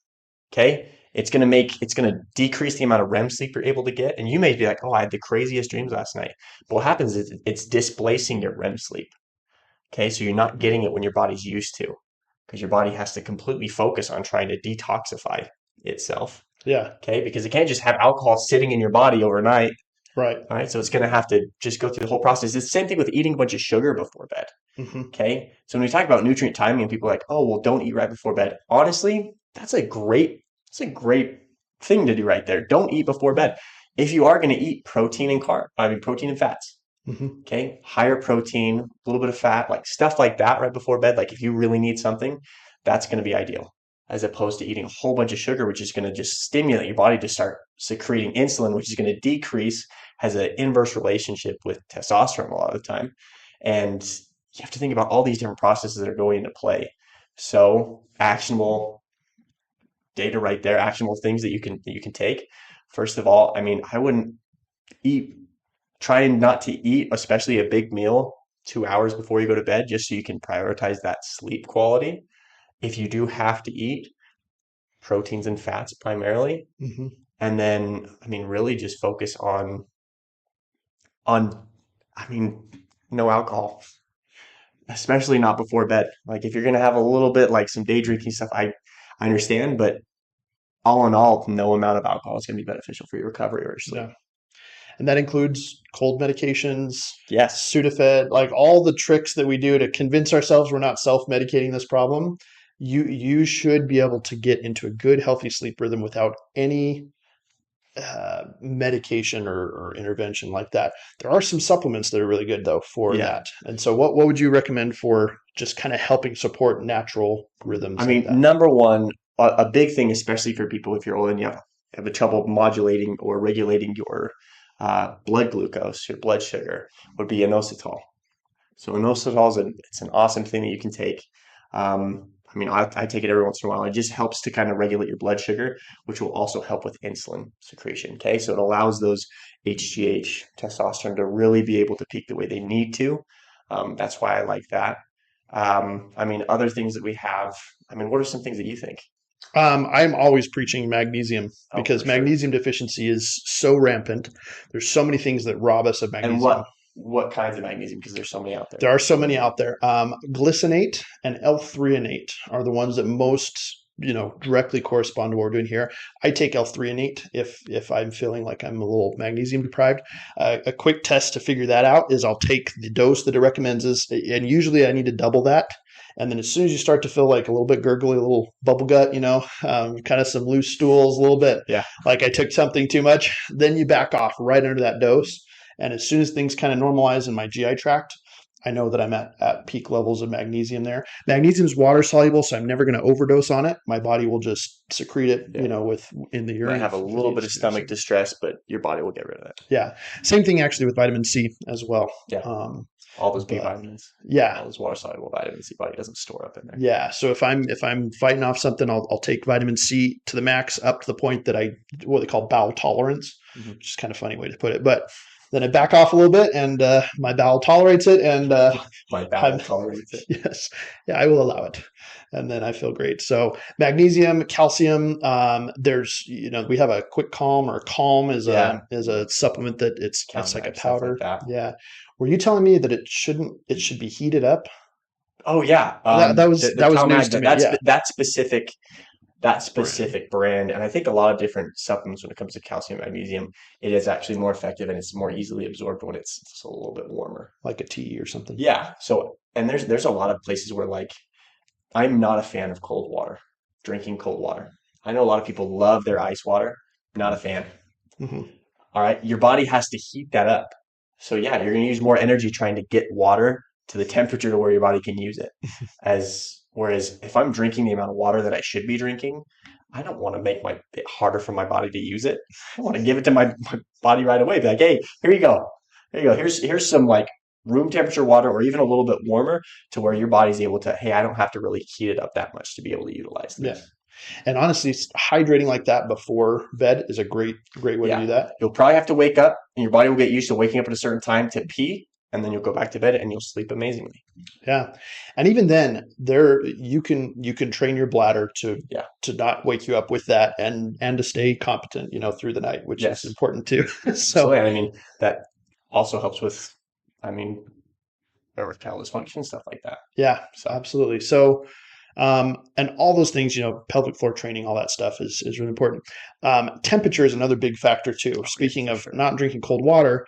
Okay. It's going to decrease the amount of REM sleep you're able to get. And you may be like, oh, I had the craziest dreams last night. But what happens is it's displacing your REM sleep. Okay. So you're not getting it when your body's used to, because your body has to completely focus on trying to detoxify itself. Yeah. Okay. Because it can't just have alcohol sitting in your body overnight. Right. All right. So it's going to have to just go through the whole process. It's the same thing with eating a bunch of sugar before bed. Okay. So when we talk about nutrient timing, and people are like, oh, well, don't eat right before bed. Honestly, that's a great thing to do right there. Don't eat before bed. If you are going to eat protein and fats, Hmm. Okay. Higher protein, a little bit of fat, like stuff like that right before bed. Like if you really need something, that's going to be ideal as opposed to eating a whole bunch of sugar, which is going to just stimulate your body to start secreting insulin, which is going to decrease, has an inverse relationship with testosterone a lot of the time. And you have to think about all these different processes that are going into play. So actionable data right there, actionable things that you can take. First of all, I mean, I wouldn't eat trying not to eat, especially a big meal, 2 hours before you go to bed, just so you can prioritize that sleep quality. If you do have to eat, proteins and fats primarily, Hmm. and then I mean, really just focus on I mean, no alcohol, especially not before bed. Like if you're gonna have a little bit like some day drinking stuff, I understand, but all in all, no amount of alcohol is gonna be beneficial for your recovery or your sleep. Yeah. And that includes cold medications, Yes. Sudafed, like all the tricks that we do to convince ourselves we're not self-medicating this problem. You should be able to get into a good, healthy sleep rhythm without any medication or intervention like that. There are some supplements that are really good though for Yeah. that. And so, what would you recommend for just kind of helping support natural I rhythms like mean, that? number one, a big thing, especially for people if you're old and you have a trouble modulating or regulating your blood glucose, your blood sugar, would be inositol. So inositol it's an awesome thing that you can take. I mean, I take it every once in a while. It just helps to kind of regulate your blood sugar, which will also help with insulin secretion. Okay, so it allows those HGH, testosterone, to really be able to peak the way they need to. That's why I like that. I mean, other things that we have. I mean, what are some things that you think? I'm always preaching magnesium Oh, for because sure. magnesium deficiency is so rampant. There's so many things that rob us of And magnesium. what kinds of magnesium? Because there's so many out there. There are so So many many. out there. Glycinate and L-threonate are the ones that most directly correspond to what we're doing here. I take L-threonate if I'm feeling like I'm a little magnesium deprived. A quick test to figure that out is I'll take the dose that it recommends and usually I need to double that. And then as soon as you start to feel like a little bit gurgly, a little bubble gut, kind of some loose stools, a little bit Yeah. like I took something too much, then you back off right under that dose. And as soon as things kind of normalize in my GI tract, I know that I'm at peak levels of magnesium there. Magnesium is water soluble, so I'm never going to overdose on it. My body will just secrete it, Yeah. with in the You might urine have a for the little bit of stomach HGH. distress, but your body will get rid of it. Yeah, same thing actually with vitamin C as well. Yeah. Um, All those B but vitamins, yeah, all those water soluble vitamins, your body doesn't store up in there. yeah. So if I'm fighting off something, I'll take vitamin C to the max up to the point that I what they call bowel tolerance, Mhm. which is kind of a funny way to put it, but then I back off a little bit, and my bowel tolerates it, and My bowel I'm tolerates it. yes, yeah, I will allow it, and then I feel great. So magnesium, calcium. There's we have a quick calm or calm Yeah. is a supplement that it's like a Counteract stuff like powder. that. Yeah. Were you telling me that it should be heated up? Oh yeah. The That was news CalMag, to me. Yeah. that Brand. specific brand, and I think a lot of different supplements when it comes to calcium, magnesium, it is actually more effective and it's more easily absorbed when it's a little bit warmer. Like a tea or something. Yeah. So, and there's a lot of places where like I'm not a fan of cold water, drinking cold water. I know a lot of people love their ice water. Not a fan. Hmm. All right. Your body has to heat that up. So yeah, you're going to use more energy trying to get water to the temperature to where your body can use it. Whereas if I'm drinking the amount of water that I should be drinking, I don't want to make it harder for my body to use it. I want to give it to my body right away. Be like, hey, here you go. There you go. Here's some like room temperature water or even a little bit warmer to where your body's able to, hey, I don't have to really heat it up that much to be able to utilize Yeah. this. And honestly, hydrating like that before bed is a great way to do Yeah. that. You'll probably have to wake up and your body will get used to waking up at a certain time to pee, and then you'll go back to bed and you'll sleep amazingly. Yeah. And even then there you can train your bladder Yeah. to not wake you up with that and to stay competent, through the night, which is Yes. important too. So So yeah, I mean, that also helps with, I mean, erectile dysfunction, stuff like that. yeah, So absolutely. So and all those things, pelvic floor training, all that stuff is really important. Temperature is another big factor too. Speaking for of sure. not drinking cold water,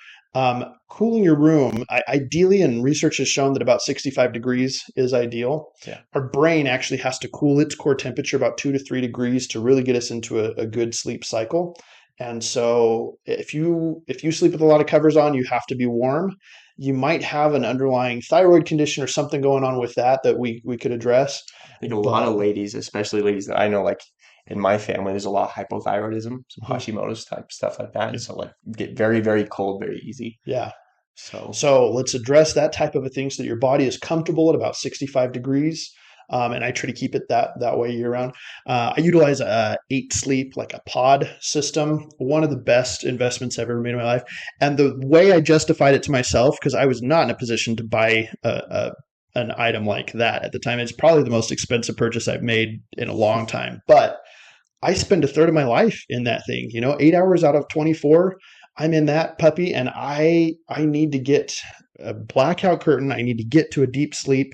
cooling your room, ideally, and research has shown that about 65 degrees is ideal. Yeah. Our brain actually has to cool its core temperature about 2 to 3 degrees to really get us into a good sleep cycle. And so if you sleep with a lot of covers on, you have to be warm. You might have an underlying thyroid condition or something going on with that we could address. I think a lot But of ladies, especially ladies that I know, like in my family, there's a lot of hypothyroidism, some mhm, Hashimoto's type stuff like that. yeah. And so like get very, very cold very easy. Yeah. So So let's address that type of a thing so that your body is comfortable at about 65 degrees. And I try to keep it that way year round. I utilize a 8 sleep, like a pod system. One of the best investments I've ever made in my life. And the way I justified it to myself, because I was not in a position to buy an item like that at the time. It's probably the most expensive purchase I've made in a long time. But I spend a third of my life in that thing, 8 hours out of 24. I'm in that puppy, and I need to get a blackout curtain. I need to get to a deep sleep.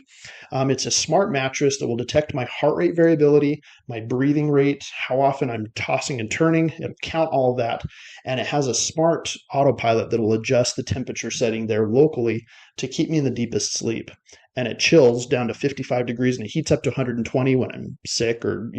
It's a smart mattress that will detect my heart rate variability, my breathing rate, how often I'm tossing and turning. It'll count all of that. And it has a smart autopilot that will adjust the temperature setting there locally to keep me in the deepest sleep. And it chills down to 55 degrees and it heats up to 120 when I'm sick or,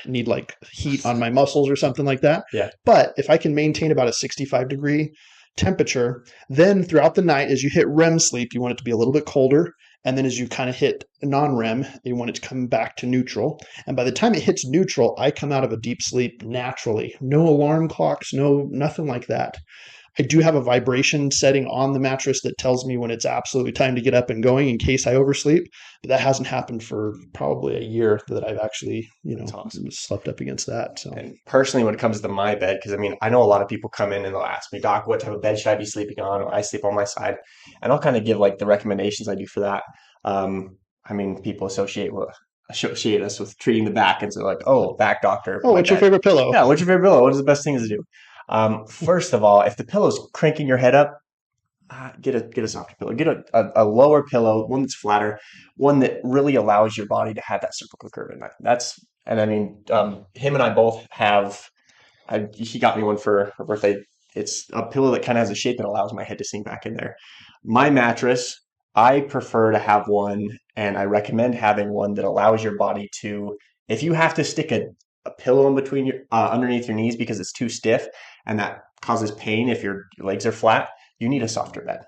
need like heat on my muscles or something like that. yeah, But if I can maintain about a 65-degree temperature, then throughout the night, as you hit REM sleep, you want it to be a little bit colder. And then as you kind of hit non-REM, you want it to come back to neutral. And by the time it hits neutral, I come out of a deep sleep naturally. No alarm clocks, nothing like that. I do have a vibration setting on the mattress that tells me when it's absolutely time to get up and going in case I oversleep. But that hasn't happened for probably a year that I've actually, that's awesome. slept up against that. So And personally, when it comes to my bed, because I mean, I know a lot of people come in and they'll ask me, Doc, what type of bed should I be sleeping on? Or I sleep on my side, and I'll kind of give like the recommendations I do for that. I mean, people associate us with treating the back, and so like, oh, back doctor, oh, my what's your back. favorite pillow? Yeah, what's your favorite pillow? What is the best thing to do? First of all, if the pillow's cranking your head up, get a softer pillow. Get a lower pillow, one that's flatter, one that really allows your body to have that cervical curve. And I mean, him and I both have. He got me one for her birthday. It's a pillow that kind of has a shape that allows my head to sink back in there. My mattress, I prefer to have one, and I recommend having one that allows your body to. If you have to stick a pillow in between your underneath your knees because it's too stiff and that causes pain if your legs are flat, you need a softer bed.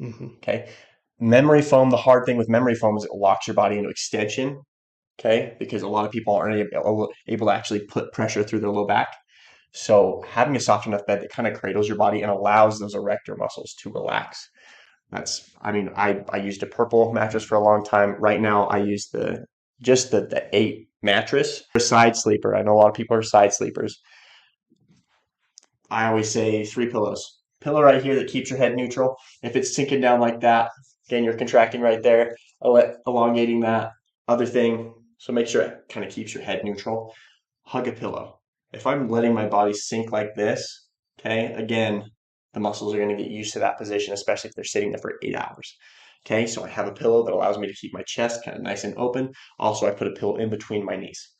Mm-hmm. Okay. Memory foam, the hard thing with memory foam is it locks your body into extension. Okay. Because a lot of people aren't able to actually put pressure through their low back. So having a soft enough bed that kind of cradles your body and allows those erector muscles to relax. I used a purple mattress for a long time. Right now I use the 8 mattress. A side sleeper. I know a lot of people are side sleepers. I always say 3 pillows. Pillow right here that keeps your head neutral. If it's sinking down like that, again, you're contracting right there, elongating that other thing. So make sure it kind of keeps your head neutral. Hug a pillow. If I'm letting my body sink like this, okay, again, the muscles are going to get used to that position, especially if they're sitting there for 8 hours. Okay, so I have a pillow that allows me to keep my chest kind of nice and open. Also, I put a pillow in between my knees.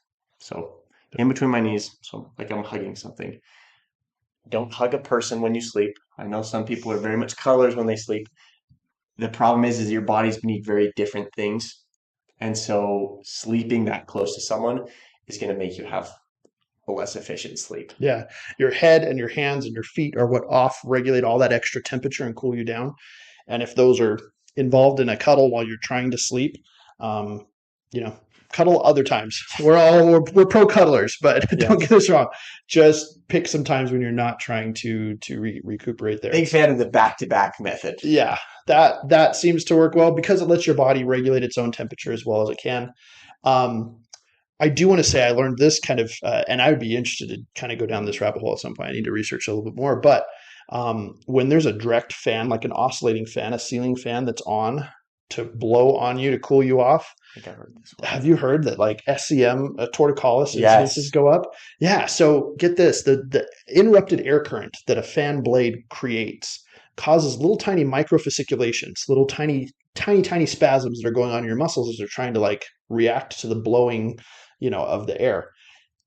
So in between my knees, so like I'm hugging something. Don't hug a person when you sleep. I know some people are very much cuddlers when they sleep. The problem is your bodies need very different things. And so sleeping that close to someone is going to make you have a less efficient sleep. Yeah. Your head and your hands and your feet are what off-regulate all that extra temperature and cool you down. And if those are involved in a cuddle while you're trying to sleep, cuddle other times. We're pro cuddlers, but don't get us wrong. Just pick some times when you're not trying to recuperate there. Big fan of the back-to-back method. Yeah, that seems to work well because it lets your body regulate its own temperature as well as it can. I do want to say I learned this kind of, and I would be interested to kind of go down this rabbit hole at some point. I need to research a little bit more. But when there's a direct fan, like an oscillating fan, a ceiling fan that's on to blow on you to cool you off. I think I heard this one. Have you heard that like SCM, torticollis incidences go up? Yeah. So get this, the interrupted air current that a fan blade creates causes little tiny microfasciculations, little tiny spasms that are going on in your muscles as they're trying to like react to the blowing, of the air.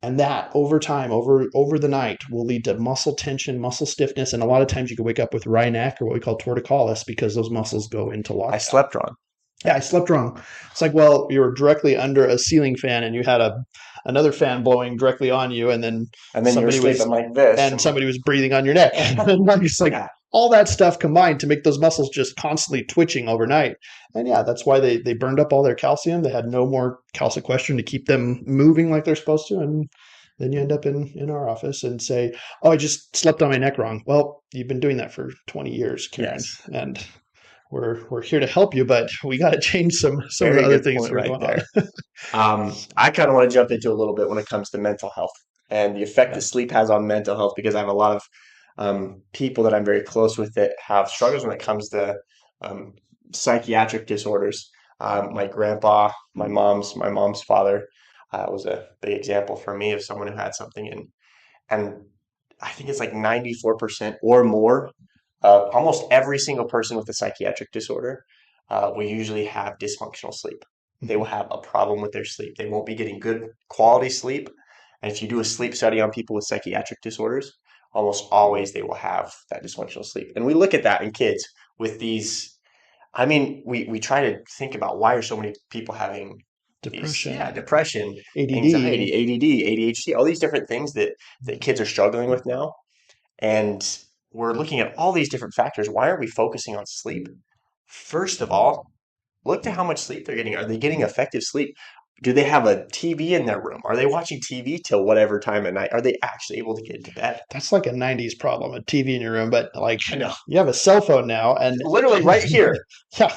And that over time, over the night will lead to muscle tension, muscle stiffness. And a lot of times you can wake up with wry neck or what we call torticollis because those muscles go into lockdown. I slept wrong. Yeah, I slept wrong. It's like, well, you were directly under a ceiling fan and you had a another fan blowing directly on you, and then you're somebody was sleeping like this, and somebody was breathing on your neck. And I'm just like, yeah, all that stuff combined to make those muscles just constantly twitching overnight. And yeah, that's why they burned up all their calcium. They had no more calsequestrin to keep them moving like they're supposed to. And then you end up in our office and say, oh, I just slept on my neck wrong. Well, you've been doing that for 20 years, Karen. yes. And we're here to help you, but we got to change some of Very the other good things point that are right going there. on. I kind of want to jump into a little bit when it comes to mental health and the effect Yeah. that sleep has on mental health, because I have a lot of people that I'm very close with that have struggles when it comes to psychiatric disorders. My grandpa, my mom's father was a big example for me of someone who had something, and I think it's like 94% or more. Almost every single person with a psychiatric disorder will usually have dysfunctional sleep. They will have a problem with their sleep. They won't be getting good quality sleep. And if you do a sleep study on people with psychiatric disorders, almost always they will have that dysfunctional sleep. And we look at that in kids with these. I mean, we try to think about why are so many people having depression, ADD. anxiety, ADD, ADHD, all these different things that kids are struggling with now. And we're looking at all these different factors. Why are we focusing on sleep? First of all, look at how much sleep they're getting. Are they getting effective sleep? Do they have a TV in their room? Are they watching TV till whatever time at night? Are they actually able to get into bed? That's like a 90s problem, a TV in your room. But like, I know. you have a cell phone now, and literally right here. Yeah.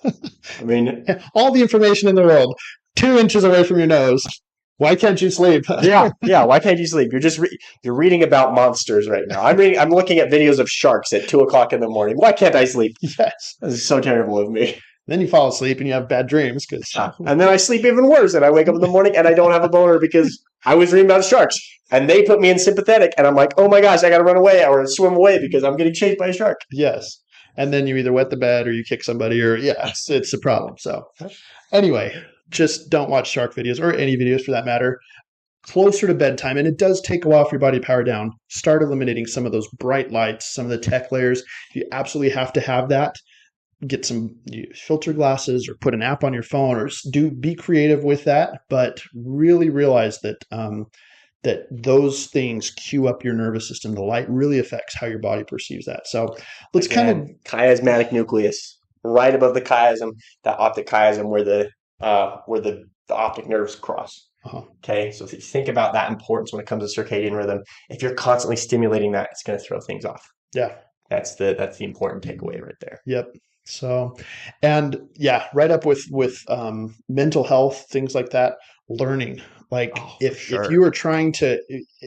I mean, all the information in the world, 2 inches away from your nose. Why can't you sleep? yeah. Why can't you sleep? You're just you're reading about monsters right now. I'm looking at videos of sharks at 2:00 in the morning. Why can't I sleep? Yes, this is so terrible of me. Then you fall asleep and you have bad dreams and then I sleep even worse, and I wake up in the morning and I don't have a boner because I was dreaming about sharks, and they put me in sympathetic, and I'm like, oh my gosh, I got to run away or swim away because I'm getting chased by a shark. Yes, and then you either wet the bed or you kick somebody, or it's a problem. So anyway, just don't watch shark videos or any videos for that matter. Closer to bedtime, and it does take a while for your body to power down. Start eliminating some of those bright lights, some of the tech layers. You absolutely have to have that. Get some filter glasses or put an app on your phone, or be creative with that, but really realize that that those things cue up your nervous system. The light really affects how your body perceives that. So let's kind of chiasmatic nucleus right above the chiasm, that optic chiasm where the optic nerves cross. Okay, so if you think about that importance when it comes to circadian rhythm, if you're constantly stimulating that, it's going to throw things off. Yeah, that's the important takeaway right there. Yep. So, and right up with mental health, things like that, learning. Like if you are trying to,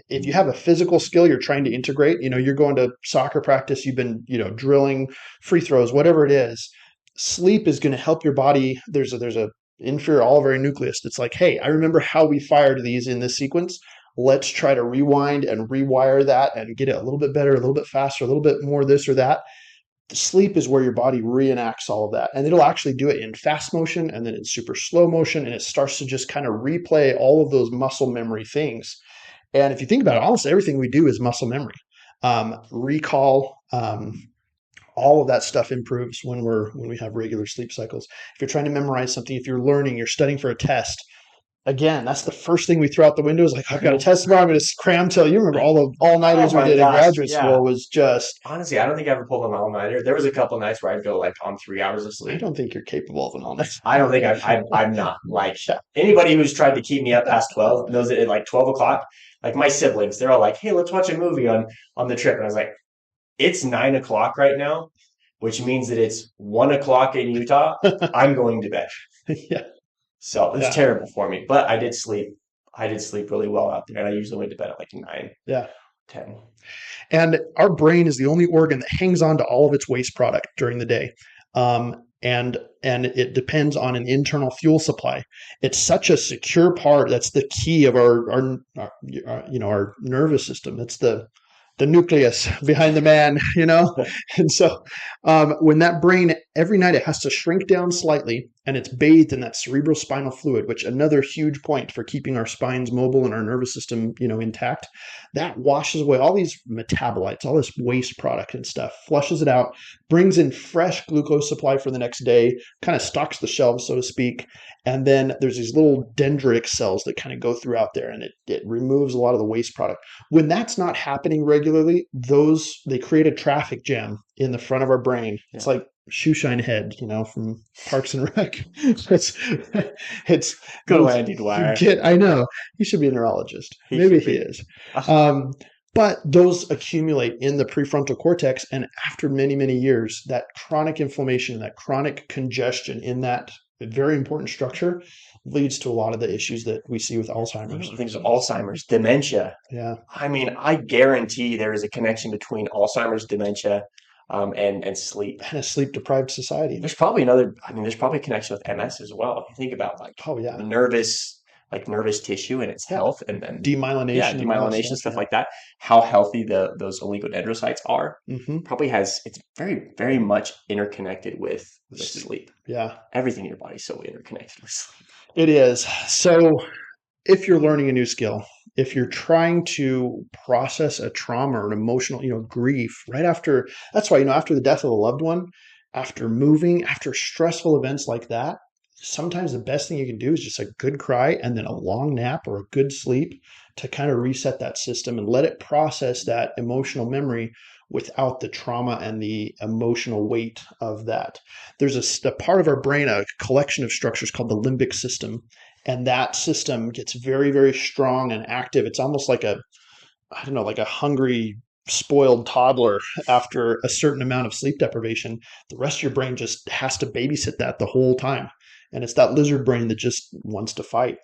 if you have a physical skill you're trying to integrate, you're going to soccer practice, you've been, drilling free throws, whatever it is, sleep is going to help your body. There's a inferior olivary nucleus that's like, hey, I remember how we fired these in this sequence. Let's try to rewind and rewire that and get it a little bit better, a little bit faster, a little bit more this or that. Sleep is where your body reenacts all of that, and it'll actually do it in fast motion and then in super slow motion, and it starts to just kind of replay all of those muscle memory things. And if you think about it, almost everything we do is muscle memory, recall. All of that stuff improves when we have regular sleep cycles. If you're trying to memorize something, if you're learning, you're studying for a test. Again, that's the first thing we throw out the window is like, I've got a test tomorrow. I'm going to cram till you remember all-nighters we did in graduate school was just. Honestly, I don't think I ever pulled an all-nighter. There was a couple nights where I'd go like on 3 hours of sleep. I don't think you're capable of an all-nighter. I don't think I'm not. Like anybody who's tried to keep me up past 12 knows that at like 12 o'clock, like my siblings, they're all like, hey, let's watch a movie on the trip. And I was like, it's 9 o'clock right now, which means that it's 1 o'clock in Utah. I'm going to bed. Yeah. So it's terrible for me, but I did sleep. I did sleep really well out there, and I usually went to bed at like 9, 10. And our brain is the only organ that hangs on to all of its waste product during the day. And it depends on an internal fuel supply. It's such a secure part. That's the key of our nervous system. It's the nucleus behind the man, And so when that brain every night it has to shrink down slightly, and it's bathed in that cerebral spinal fluid, which another huge point for keeping our spines mobile and our nervous system, intact. That washes away all these metabolites, all this waste product and stuff, flushes it out, brings in fresh glucose supply for the next day, kind of stocks the shelves, so to speak. And then there's these little dendritic cells that kind of go throughout there, and it removes a lot of the waste product. When that's not happening regularly, they create a traffic jam in the front of our brain. Yeah. It's like Shoeshine Head, from Parks and Rec. it's good Andy Dwyer. I know. He should be a neurologist. Maybe he is. But those accumulate in the prefrontal cortex, and after many, many years, that chronic inflammation, that chronic congestion in that very important structure leads to a lot of the issues that we see with Alzheimer's. Things of Alzheimer's, dementia. Yeah. I mean, I guarantee there is a connection between Alzheimer's, dementia, and sleep. And a sleep-deprived society. There's probably a connection with MS as well. If you think about nervous tissue and its health, and then demyelination, stuff like that. How healthy those oligodendrocytes are it's very, very much interconnected with sleep. Yeah, everything in your body is so interconnected with sleep. It is. So, if you're learning a new skill, if you're trying to process a trauma or an emotional, grief right after, that's why, after the death of a loved one, after moving, after stressful events like that, sometimes the best thing you can do is just a good cry and then a long nap or a good sleep to kind of reset that system and let it process that emotional memory without the trauma and the emotional weight of that. There's a part of our brain, a collection of structures called the limbic system. And that system gets very, very strong and active. It's almost like a hungry, spoiled toddler after a certain amount of sleep deprivation. The rest of your brain just has to babysit that the whole time. And it's that lizard brain that just wants to fight,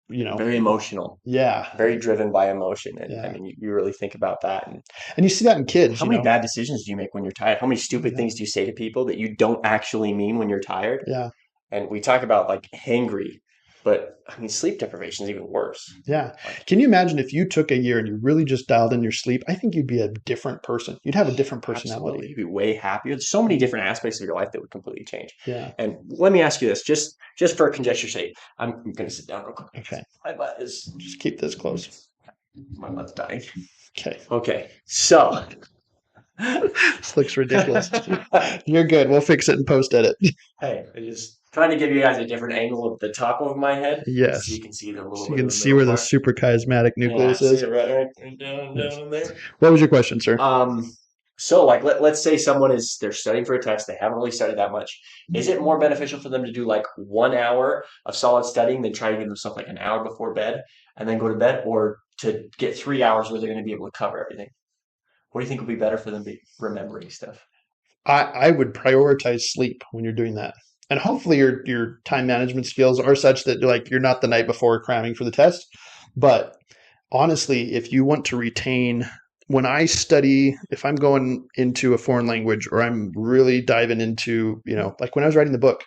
very emotional. Yeah. Very driven by emotion. And I mean, you really think about that. And you see that in kids. How many bad decisions do you make when you're tired? How many stupid things do you say to people that you don't actually mean when you're tired? Yeah. And we talk about hangry, but I mean, sleep deprivation is even worse. Yeah. Can you imagine if you took a year and you really just dialed in your sleep? I think you'd be a different person. You'd have a different personality. Absolutely. You'd be way happier. There's so many different aspects of your life that would completely change. Yeah. And let me ask you this, just for conjecture's sake, I'm going to sit down real quick. Okay. My butt is... Just keep this close. My butt's dying. Okay. So... This looks ridiculous. You're good. We'll fix it and post edit. Hey, I just trying to give you guys a different angle of the top of my head. Yes. So you can see the little. So you can see where the suprachiasmatic nucleus is. See it right down in there. What was your question, sir? So let's say they're studying for a test. They haven't really studied that much. Is it more beneficial for them to do 1 hour of solid studying than try to give themselves an hour before bed and then go to bed, or to get 3 hours where they're going to be able to cover everything? What do you think would be better for them to be remembering stuff? I would prioritize sleep when you're doing that. And hopefully your time management skills are such that you're not the night before cramming for the test. But honestly, if you want to retain, when I study, if I'm going into a foreign language or I'm really diving into, when I was writing the book,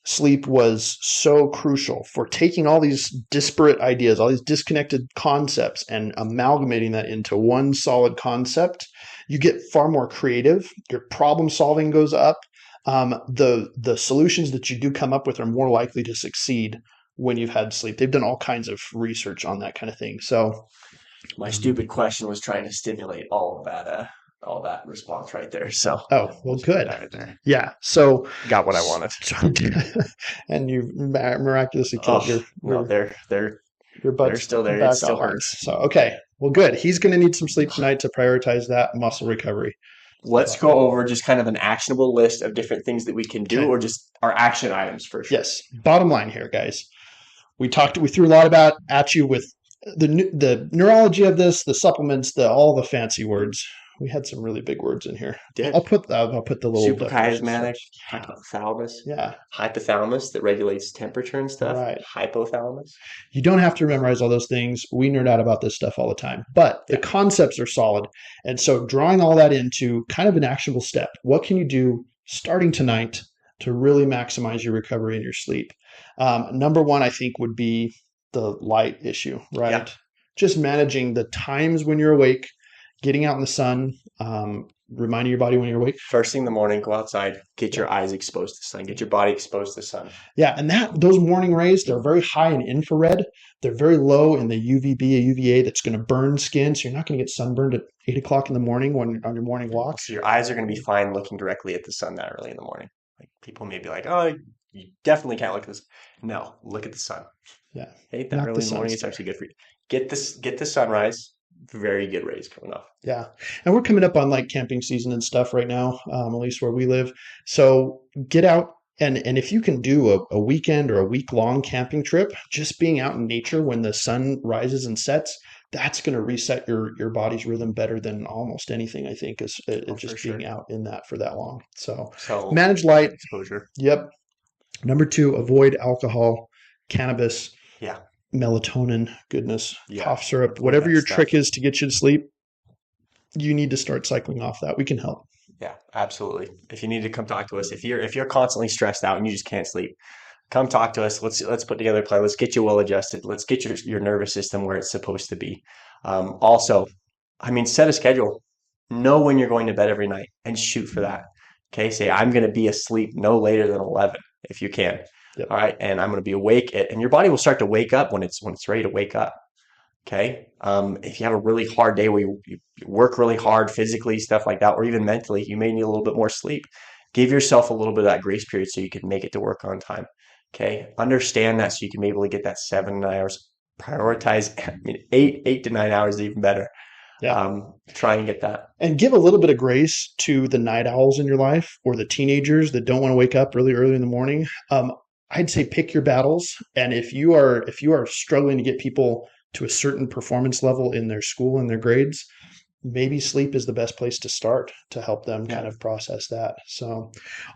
sleep was so crucial for taking all these disparate ideas, all these disconnected concepts, and amalgamating that into one solid concept. You get far more creative. Your problem solving goes up. The solutions that you do come up with are more likely to succeed when you've had sleep. They've done all kinds of research on that kind of thing. So my stupid question was trying to stimulate all of that response right there. So good. Right there. Yeah. So got what I wanted. And you miraculously killed your butt. They're still there. It still hurts. So well, good. He's going to need some sleep tonight to prioritize that muscle recovery. Let's go over just kind of an actionable list of different things that we can do, or just our action items for sure. Yes. Bottom line here, guys. We threw a lot at you with the neurology of this, the supplements, all the fancy words. We had some really big words in here. I'll put the little suprachiasmatic, hypothalamus. Yeah. Hypothalamus that regulates temperature and stuff. Right. Hypothalamus. You don't have to memorize all those things. We nerd out about this stuff all the time. But the concepts are solid. And so drawing all that into kind of an actionable step. What can you do starting tonight to really maximize your recovery and your sleep? Number one, I think, would be the light issue, right? Yeah. Just managing the times when you're awake, getting out in the sun, reminding your body when you're awake. First thing in the morning, go outside, get your eyes exposed to the sun, get your body exposed to the sun. Yeah, and those morning rays, they're very high in infrared. They're very low in the UVB, or UVA that's going to burn skin. So you're not going to get sunburned at 8 o'clock in the morning on your morning walks. So your eyes are going to be fine looking directly at the sun that early in the morning. Like people may be like, oh, you definitely can't look at this. No, look at the sun. Yeah. Hey, that early in the morning, it's actually good for you. Get the sunrise. Very good rays coming off. Yeah. And we're coming up on like camping season and stuff right now, at least where we live. So get out. And if you can do a weekend or a week-long camping trip, just being out in nature when the sun rises and sets, that's going to reset your body's rhythm better than almost anything, I think, is just being out in that for that long. So manage light exposure. Yep. Number 2, avoid alcohol, cannabis, melatonin, goodness, cough syrup, whatever your trick is to get you to sleep. You need to start cycling off that. We can help. Yeah, absolutely. If you need to come talk to us, if you're constantly stressed out and you just can't sleep, come talk to us. Let's put together a plan. Let's get you well adjusted. Let's get your nervous system where it's supposed to be. Also, set a schedule. Know when you're going to bed every night and shoot for that. Okay, say I'm going to be asleep no later than 11 if you can. Yep. All right, and I'm going to be awake, and your body will start to wake up when it's ready to wake up. Okay. If you have a really hard day where you work really hard physically, stuff like that, or even mentally, you may need a little bit more sleep. Give yourself a little bit of that grace period so you can make it to work on time. Okay. Understand that so you can be able to get that 7 hours. Prioritize 8 to 9 hours is even better. Yeah. Try and get that. And give a little bit of grace to the night owls in your life or the teenagers that don't want to wake up really early in the morning. I'd say pick your battles. And if you are struggling to get people to a certain performance level in their school and their grades, maybe sleep is the best place to start to help them kind of process that. So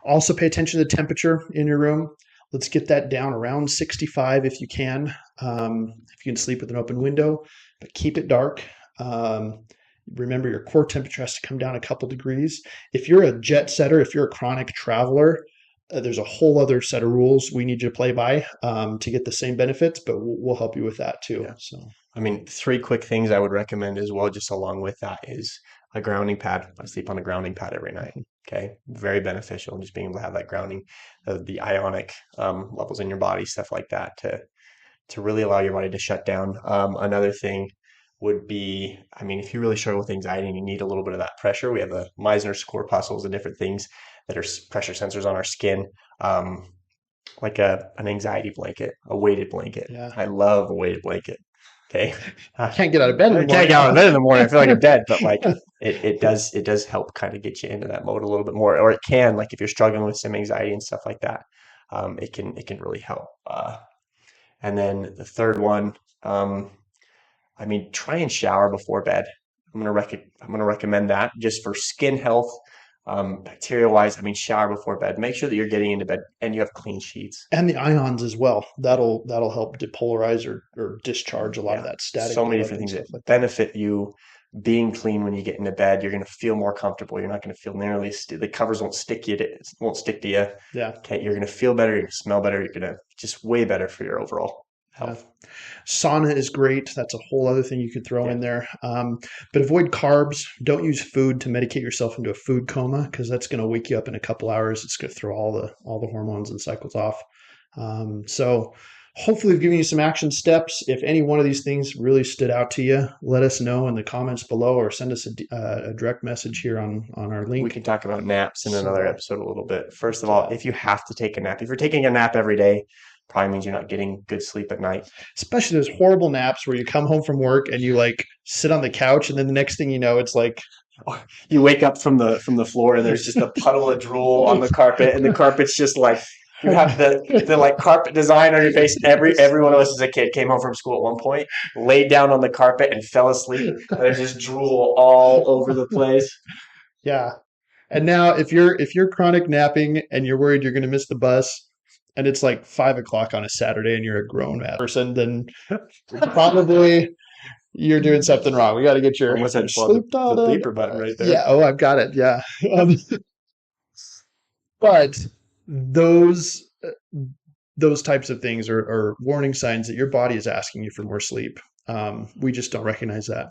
also pay attention to the temperature in your room. Let's get that down around 65 if you can. If you can sleep with an open window, but keep it dark. Remember your core temperature has to come down a couple degrees. If you're a jet setter, if you're a chronic traveler, there's a whole other set of rules we need you to play by to get the same benefits, but we'll help you with that too. Yeah. So, 3 quick things I would recommend as well, just along with that, is a grounding pad. I sleep on a grounding pad every night. Okay. Very beneficial. Just being able to have that grounding, the ionic levels in your body, stuff like that to really allow your body to shut down. Another thing would be, if you really struggle with anxiety and you need a little bit of that pressure, we have the Meissner's corpuscles and different things that are pressure sensors on our skin, like an anxiety blanket, a weighted blanket. Yeah. I love a weighted blanket. Okay. I can't get out of bed in the morning. Can't get out of bed in the morning. I feel like I'm dead, but like it does help kind of get you into that mode a little bit more, or it can, like if you're struggling with some anxiety and stuff like that, it can really help. And then the third one, try and shower before bed. I'm gonna recommend that just for skin health, bacteria wise. Shower before bed. Make sure that you're getting into bed and you have clean sheets. And the ions as well. That'll help depolarize or discharge a lot of that static. So many different things that benefit you. Being clean when you get into bed, you're going to feel more comfortable. You're not going to feel nearly the covers won't stick to you. Yeah. Okay. You're going to feel better. You're going to smell better. You're going to just way better for your overall health. Sauna is great. That's a whole other thing you could throw in there. But avoid carbs. Don't use food to medicate yourself into a food coma, because that's going to wake you up in a couple hours. It's going to throw all the hormones and cycles off. So hopefully we've given you some action steps. If any one of these things really stood out to you, let us know in the comments below, or send us a direct message here on our link. We can talk about naps in another episode a little bit. First of all, if you have to take a nap, if you're taking a nap every day, probably means you're not getting good sleep at night. Especially those horrible naps where you come home from work and you like sit on the couch, and then the next thing you know, it's like you wake up from the floor and there's just a puddle of drool on the carpet, and the carpet's just like, you have the like carpet design on your face. Every one of us as a kid came home from school at one point, laid down on the carpet and fell asleep. And there's just drool all over the place. Yeah. And now if you're chronic napping and you're worried you're going to miss the bus, and it's like 5 o'clock on a Saturday and you're a grown person, then probably you're doing something wrong. We got to get your sleep the beeper button right there. Yeah. Oh, I've got it. Yeah. But those types of things are warning signs that your body is asking you for more sleep. We just don't recognize that.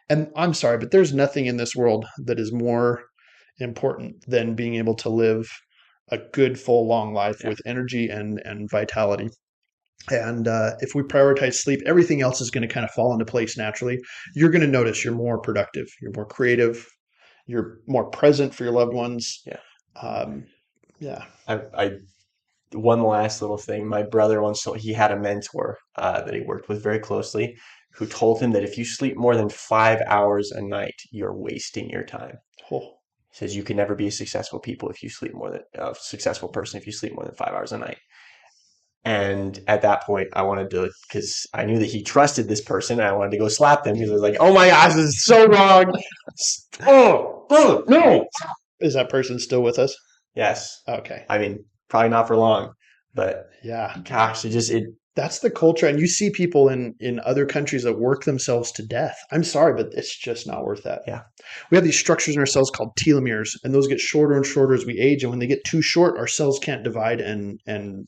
And I'm sorry, but there's nothing in this world that is more important than being able to live a good, full, long life Yeah. with energy and vitality. And if we prioritize sleep, everything else is going to kind of fall into place naturally. You're going to notice you're more productive, you're more creative, you're more present for your loved ones. Yeah. Um, yeah. I one last little thing. My brother once told, he had a mentor that he worked with very closely, who told him that if you sleep more than 5 hours a night, you're wasting your time. Oh, He says you can never be a successful people if you sleep more than a successful person if you sleep more than 5 hours a night. And at that point, I wanted to, because I knew that he trusted this person, and I wanted to go slap them because I was like, "Oh my gosh, this is so wrong! Oh no!" is that person still with us? Yes, Okay. I mean probably not for long, but Yeah. gosh, it That's the culture. And you see people in other countries that work themselves to death. I'm sorry, but it's just not worth that. Yeah. We have these structures in our cells called telomeres, and those get shorter and shorter as we age. And when they get too short, our cells can't divide and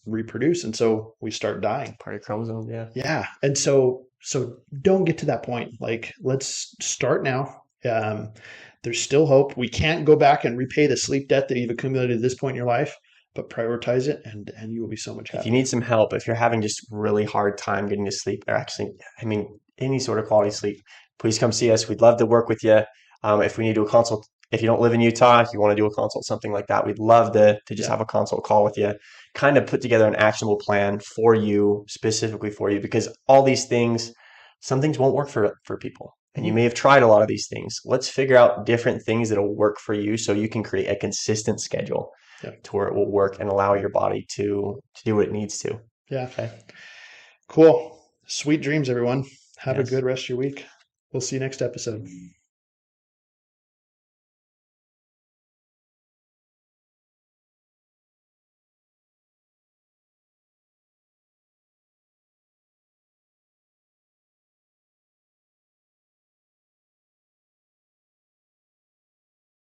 reproduce. And so we start dying. part of chromosomes. Yeah, Yeah. And so don't get to that point. Like, let's start now. There's still hope. We can't go back and repay the sleep debt that you've accumulated at this point in your life, but prioritize it and you will be so much if you happier. need some help, if you're having just really hard time getting to sleep, or actually, I mean, any sort of quality sleep, please come see us. We'd love to work with you. If we need to do a consult, if you don't live in Utah, if you want to do a consult, something like that, we'd love to just have a consult call with you, kind of put together an actionable plan for you, specifically for you, because all these things, some things won't work for people. And you may have tried a lot of these things. Let's figure out different things that'll work for you so you can create a consistent schedule to where it will work and allow your body to do what it needs to. Yeah. Okay. Cool. Sweet dreams, everyone. Have a Yes. good rest of your week. We'll see you next episode.